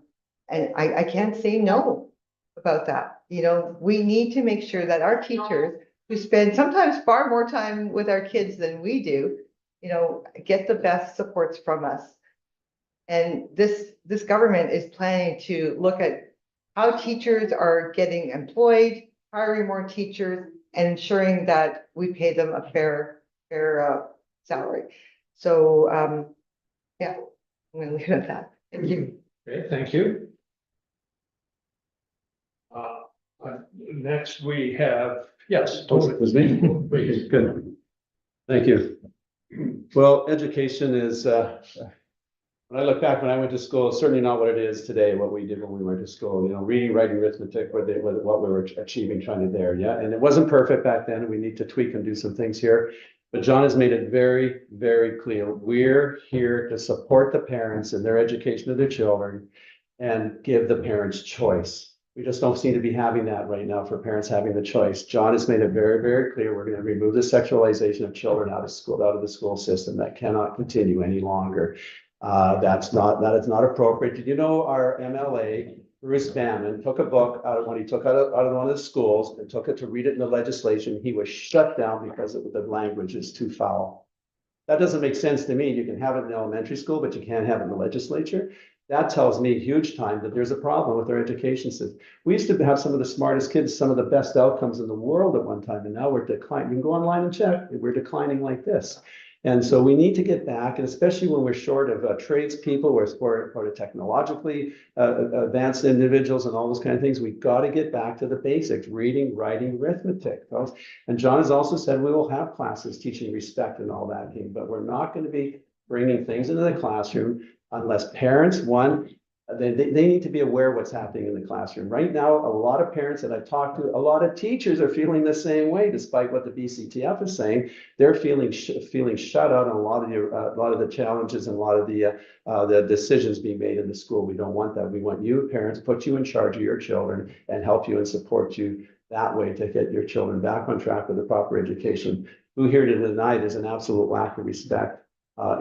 I can't say no about that. You know, we need to make sure that our teachers, who spend sometimes far more time with our kids than we do, you know, get the best supports from us. And this government is planning to look at how teachers are getting employed, hiring more teachers, and ensuring that we pay them a fair salary. So yeah, I'm going to leave it at that. Thank you. Okay, thank you. Next we have, yes. It was me. Good. Thank you. Well, education is, when I look back when I went to school, it's certainly not what it is today, what we did when we went to school. You know, reading, writing, arithmetic, what we were achieving, trying to there, yeah. And it wasn't perfect back then, and we need to tweak and do some things here. But John has made it very, very clear. We're here to support the parents in their education of their children and give the parents choice. We just don't seem to be having that right now for parents having the choice. John has made it very, very clear. We're going to remove the sexualization of children out of school, out of the school system. That cannot continue any longer. That is not appropriate. Did you know our MLA, Bruce Bannon, took a book out when he took out of one of the schools and took it to read it in the legislation. He was shut down because the language is too foul. That doesn't make sense to me. You can have it in elementary school, but you can't have it in the legislature. That tells me huge time that there's a problem with our education system. We used to have some of the smartest kids, some of the best outcomes in the world at one time, and now we're declining. You can go online and check. We're declining like this. And so we need to get back, and especially when we're short of tradespeople, we're short of technologically advanced individuals and all those kind of things. We've got to get back to the basics, reading, writing, arithmetic. And John has also said we will have classes teaching respect and all that, but we're not going to be bringing things into the classroom unless parents, they need to be aware of what's happening in the classroom. Right now, a lot of parents that I've talked to, a lot of teachers are feeling the same way, despite what the BCTF is saying. They're feeling shut out on a lot of the challenges and a lot of the decisions being made in the school. We don't want that. We want you, parents, put you in charge of your children and help you and support you that way to get your children back on track with a proper education. Who here to deny there's an absolute lack of respect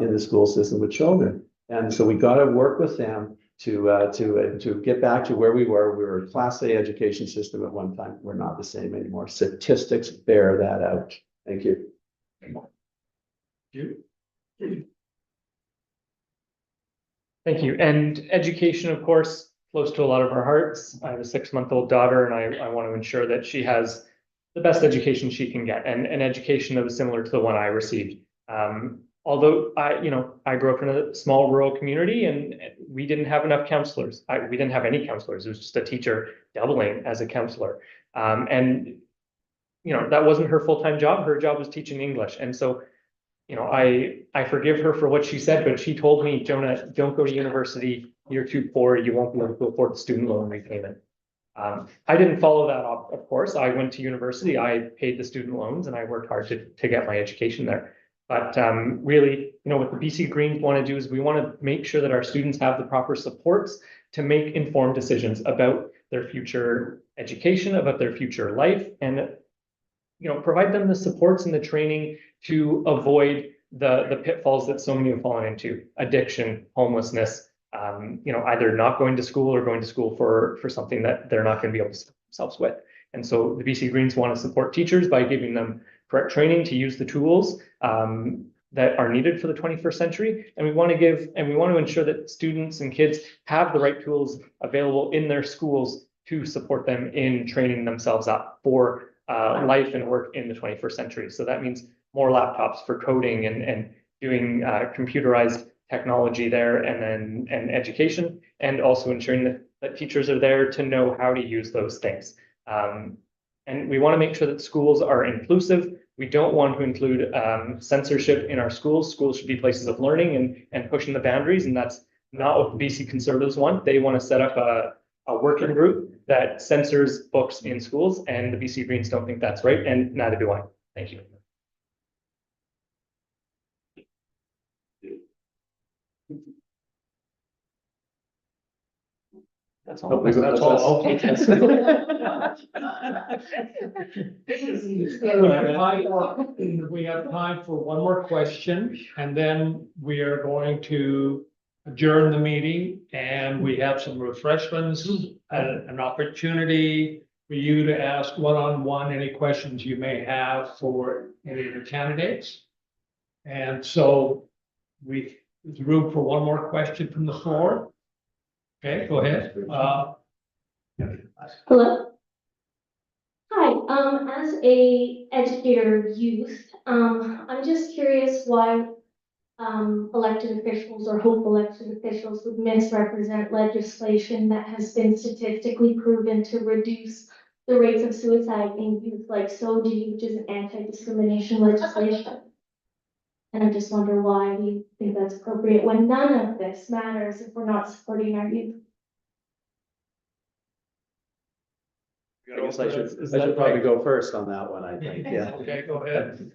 in the school system with children. And so we got to work with them to get back to where we were. We were a Class A education system at one time. We're not the same anymore. Statistics bear that out. Thank you. Thank you. And education, of course, close to a lot of our hearts. I have a 6-month-old daughter, and I want to ensure that she has the best education she can get, and an education that was similar to the one I received. Although I grew up in a small rural community, and we didn't have enough counselors. We didn't have any counselors. It was just a teacher doubling as a counselor. And, you know, that wasn't her full-time job. Her job was teaching English. And so, you know, I forgive her for what she said, but she told me, Jonah, don't go to university. You're too poor. You won't be able to afford the student loan repayment. I didn't follow that up, of course. I went to university, I paid the student loans, and I worked hard to get my education there. But really, you know, what the BC Greens want to do is we want to make sure that our students have the proper supports to make informed decisions about their future education, about their future life, and, you know, provide them the supports and the training to avoid the pitfalls that so many have fallen into: addiction, homelessness, you know, either not going to school or going to school for something that they're not going to be able to support themselves with. And so the BC Greens want to support teachers by giving them correct training to use the tools that are needed for the 21st century. And we want to ensure that students and kids have the right tools available in their schools to support them in training themselves up for life and work in the 21st century. So that means more laptops for coding and doing computerized technology there, and education, and also ensuring that teachers are there to know how to use those things. And we want to make sure that schools are inclusive. We don't want to include censorship in our schools. Schools should be places of learning and pushing the boundaries, and that's not what the BC Conservatives want. They want to set up a working group that censors books in schools, and the BC Greens don't think that's right, and neither do I. Thank you. That's all. That's all. Okay. We have time for one more question, and then we are going to adjourn the meeting, and we have some refreshments and an opportunity for you to ask one-on-one any questions you may have for any of the candidates. And so there's room for one more question from the floor. Okay, go ahead. Hello. Hi, as a educator youth, I'm just curious why elected officials or hope elected officials would misrepresent legislation that has been statistically proven to reduce the rates of suicide in youth, like SOGI, which is an anti-discrimination legislation. And I just wonder why we think that's appropriate when none of this matters if we're not supporting our youth. I guess I should probably go first on that one, I think, yeah. Okay, go ahead.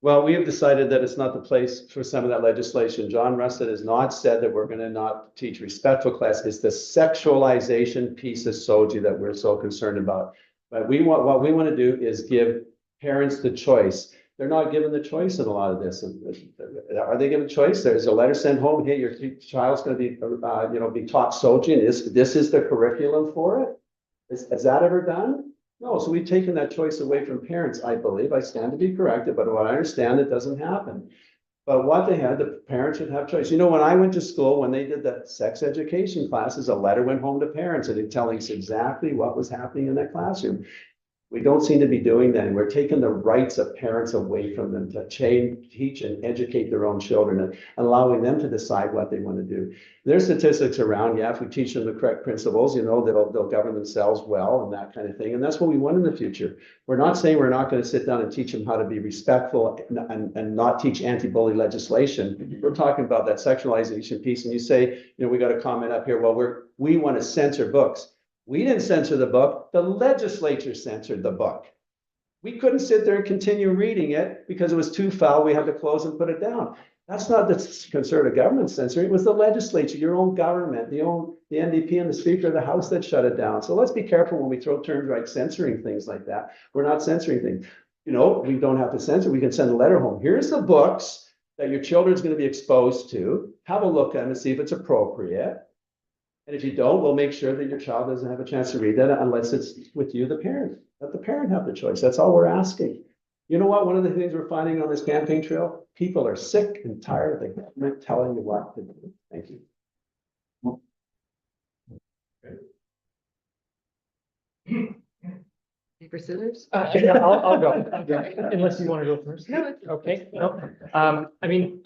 Well, we have decided that it's not the place for some of that legislation. John Rusted has not said that we're going to not teach respectful class. It's the sexualization piece of SOGI that we're so concerned about. But what we want to do is give parents the choice. They're not given the choice in a lot of this. Are they given choice? There's a letter sent home, hey, your child's going to be, be taught SOGI, and this is the curriculum for it. Has that ever done? No, so we've taken that choice away from parents, I believe. I stand to be corrected, but what I understand, it doesn't happen. But what they had, the parents should have choice. You know, when I went to school, when they did the sex education classes, a letter went home to parents and telling us exactly what was happening in that classroom. We don't seem to be doing that, and we're taking the rights of parents away from them to teach and educate their own children, and allowing them to decide what they want to do. There's statistics around, yeah, if we teach them the correct principles, they'll govern themselves well and that kind of thing, and that's what we want in the future. We're not saying we're not going to sit down and teach them how to be respectful and not teach anti-bully legislation. We're talking about that sexualization piece, and you say, we got a comment up here, well, we want to censor books. We didn't censor the book. The legislature censored the book. We couldn't sit there and continue reading it because it was too foul. We had to close and put it down. That's not the conservative government censoring. It was the legislature, your own government, the NDP and the Speaker of the House that shut it down. So let's be careful when we throw terms like censoring things like that. We're not censoring things. We don't have to censor. We can send a letter home. Here's the books that your children's going to be exposed to. Have a look at them and see if it's appropriate. And if you don't, we'll make sure that your child doesn't have a chance to read that unless it's with you, the parent. Let the parent have the choice. That's all we're asking. You know what? One of the things we're finding on this campaign trail, people are sick and tired of the government telling you what to do. Thank you. Paper scissors? Yeah, I'll go. Unless you want to go first. No. Okay, no. I mean,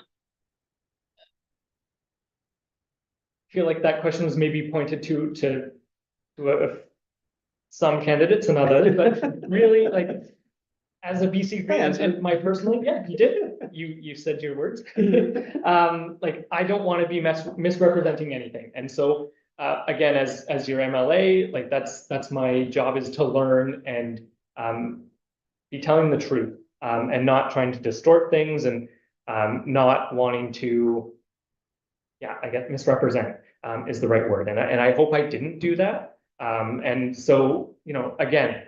I feel like that question was maybe pointed to some candidates and others, but really like. As a BC grant and my personal, yeah, you did, you said your words. Like, I don't want to be misrepresenting anything, and so, again, as your MLA, like, that's my job, is to learn and, be telling the truth, and not trying to distort things and, not wanting to, yeah, I guess misrepresent, is the right word, and I hope I didn't do that. And so, you know, again,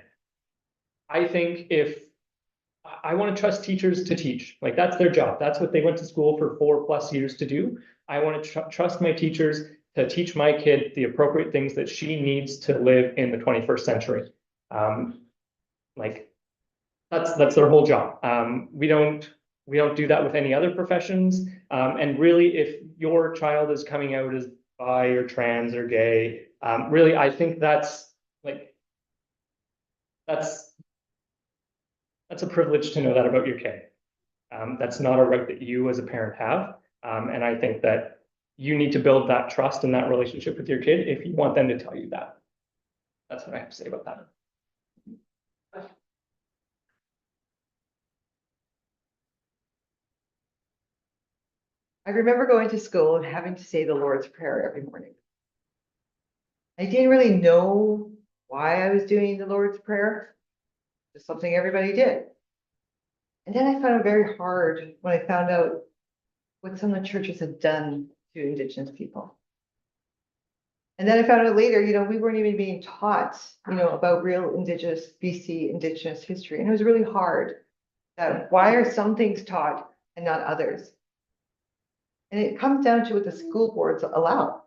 I think if I want to trust teachers to teach, like, that's their job. That's what they went to school for 4+ years to do. I want to trust my teachers to teach my kid the appropriate things that she needs to live in the 21st century. Like, that's their whole job. We don't do that with any other professions. And really, if your child is coming out as bi or trans or gay, really, I think that's a privilege to know that about your kid. That's not a right that you as a parent have. And I think that you need to build that trust and that relationship with your kid if you want them to tell you that. That's what I have to say about that. I remember going to school and having to say the Lord's Prayer every morning. I didn't really know why I was doing the Lord's Prayer. Just something everybody did. And then I found it very hard when I found out what some of the churches had done to Indigenous people. And then I found out later, you know, we weren't even being taught, you know, about real Indigenous, BC Indigenous history. And it was really hard. That why are some things taught and not others? And it comes down to what the school boards allow.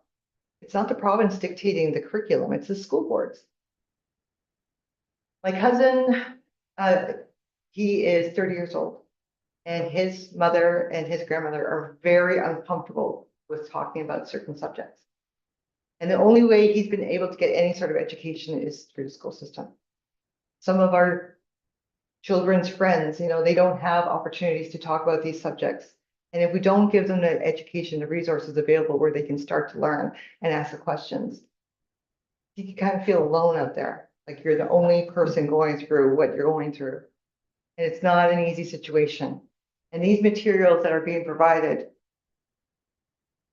It's not the province dictating the curriculum, it's the school boards. My cousin, he is 30 years old, and his mother and his grandmother are very uncomfortable with talking about certain subjects. And the only way he's been able to get any sort of education is through the school system. Some of our children's friends, you know, they don't have opportunities to talk about these subjects. And if we don't give them the education, the resources available where they can start to learn and ask the questions, you can kind of feel alone out there. Like you're the only person going through what you're going through. And it's not an easy situation. And these materials that are being provided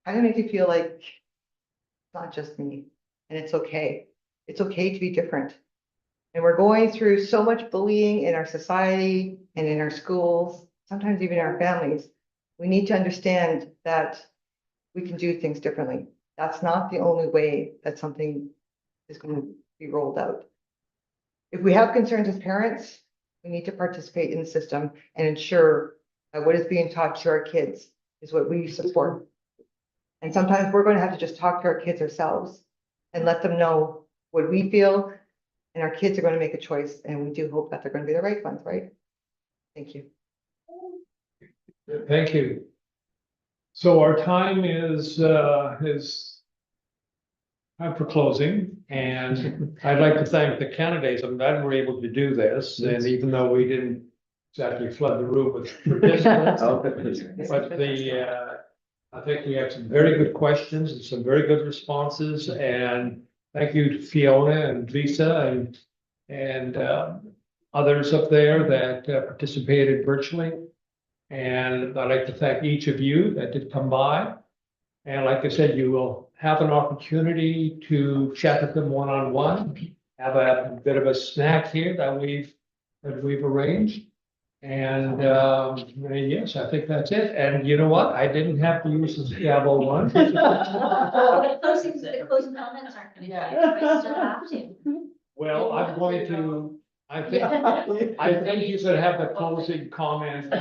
kind of make you feel like it's not just me, and it's okay. It's okay to be different. And we're going through so much bullying in our society and in our schools, sometimes even in our families. We need to understand that we can do things differently. That's not the only way that something is going to be rolled out. If we have concerns as parents, we need to participate in the system and ensure that what is being taught to our kids is what we support. And sometimes we're going to have to just talk to our kids ourselves and let them know what we feel, and our kids are going to make a choice, and we do hope that they're going to be the right ones, right? Thank you. Thank you. So our time is time for closing, and I'd like to thank the candidates. I'm glad we're able to do this, and even though we didn't exactly flood the room with participants, but I think we have some very good questions and some very good responses, and thank you to Fiona and Lisa and others up there that participated virtually. And I'd like to thank each of you that did come by. And like I said, you will have an opportunity to chat with them one-on-one, have a bit of a snack here that we've arranged. And yes, I think that's it. And you know what? I didn't have to use the gavel one. The closing comments aren't gonna do, I still have to. Well, I'm going to, I think you should have the closing comment.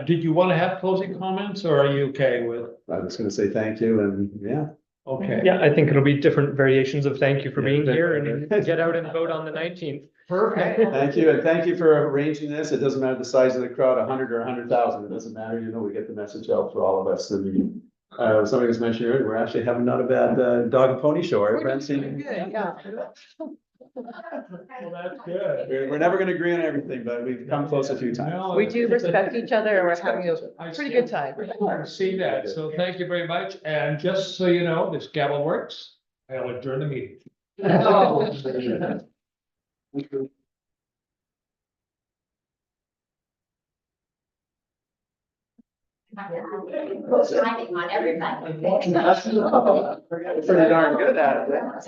Did you want to have closing comments, or are you okay with? I was gonna say thank you, and yeah. Okay. Yeah, I think it'll be different variations of thank you for being here, and get out and vote on the 19th. Perfect. Thank you, and thank you for arranging this. It doesn't matter the size of the crowd, 100 or 100,000, it doesn't matter, you know, we get the message out for all of us. And somebody was mentioning earlier, we're actually having not a bad dog and pony show. Our friends seem- Yeah. Well, that's good. We're never gonna agree on everything, but we've come close a few times. No, We do respect each other, and we're having I a pretty good time. I see that, so thank you very much, and just so you know, this gavel works, I'll adjourn the meeting. Timing on everybody. Pretty darn good at it. It's like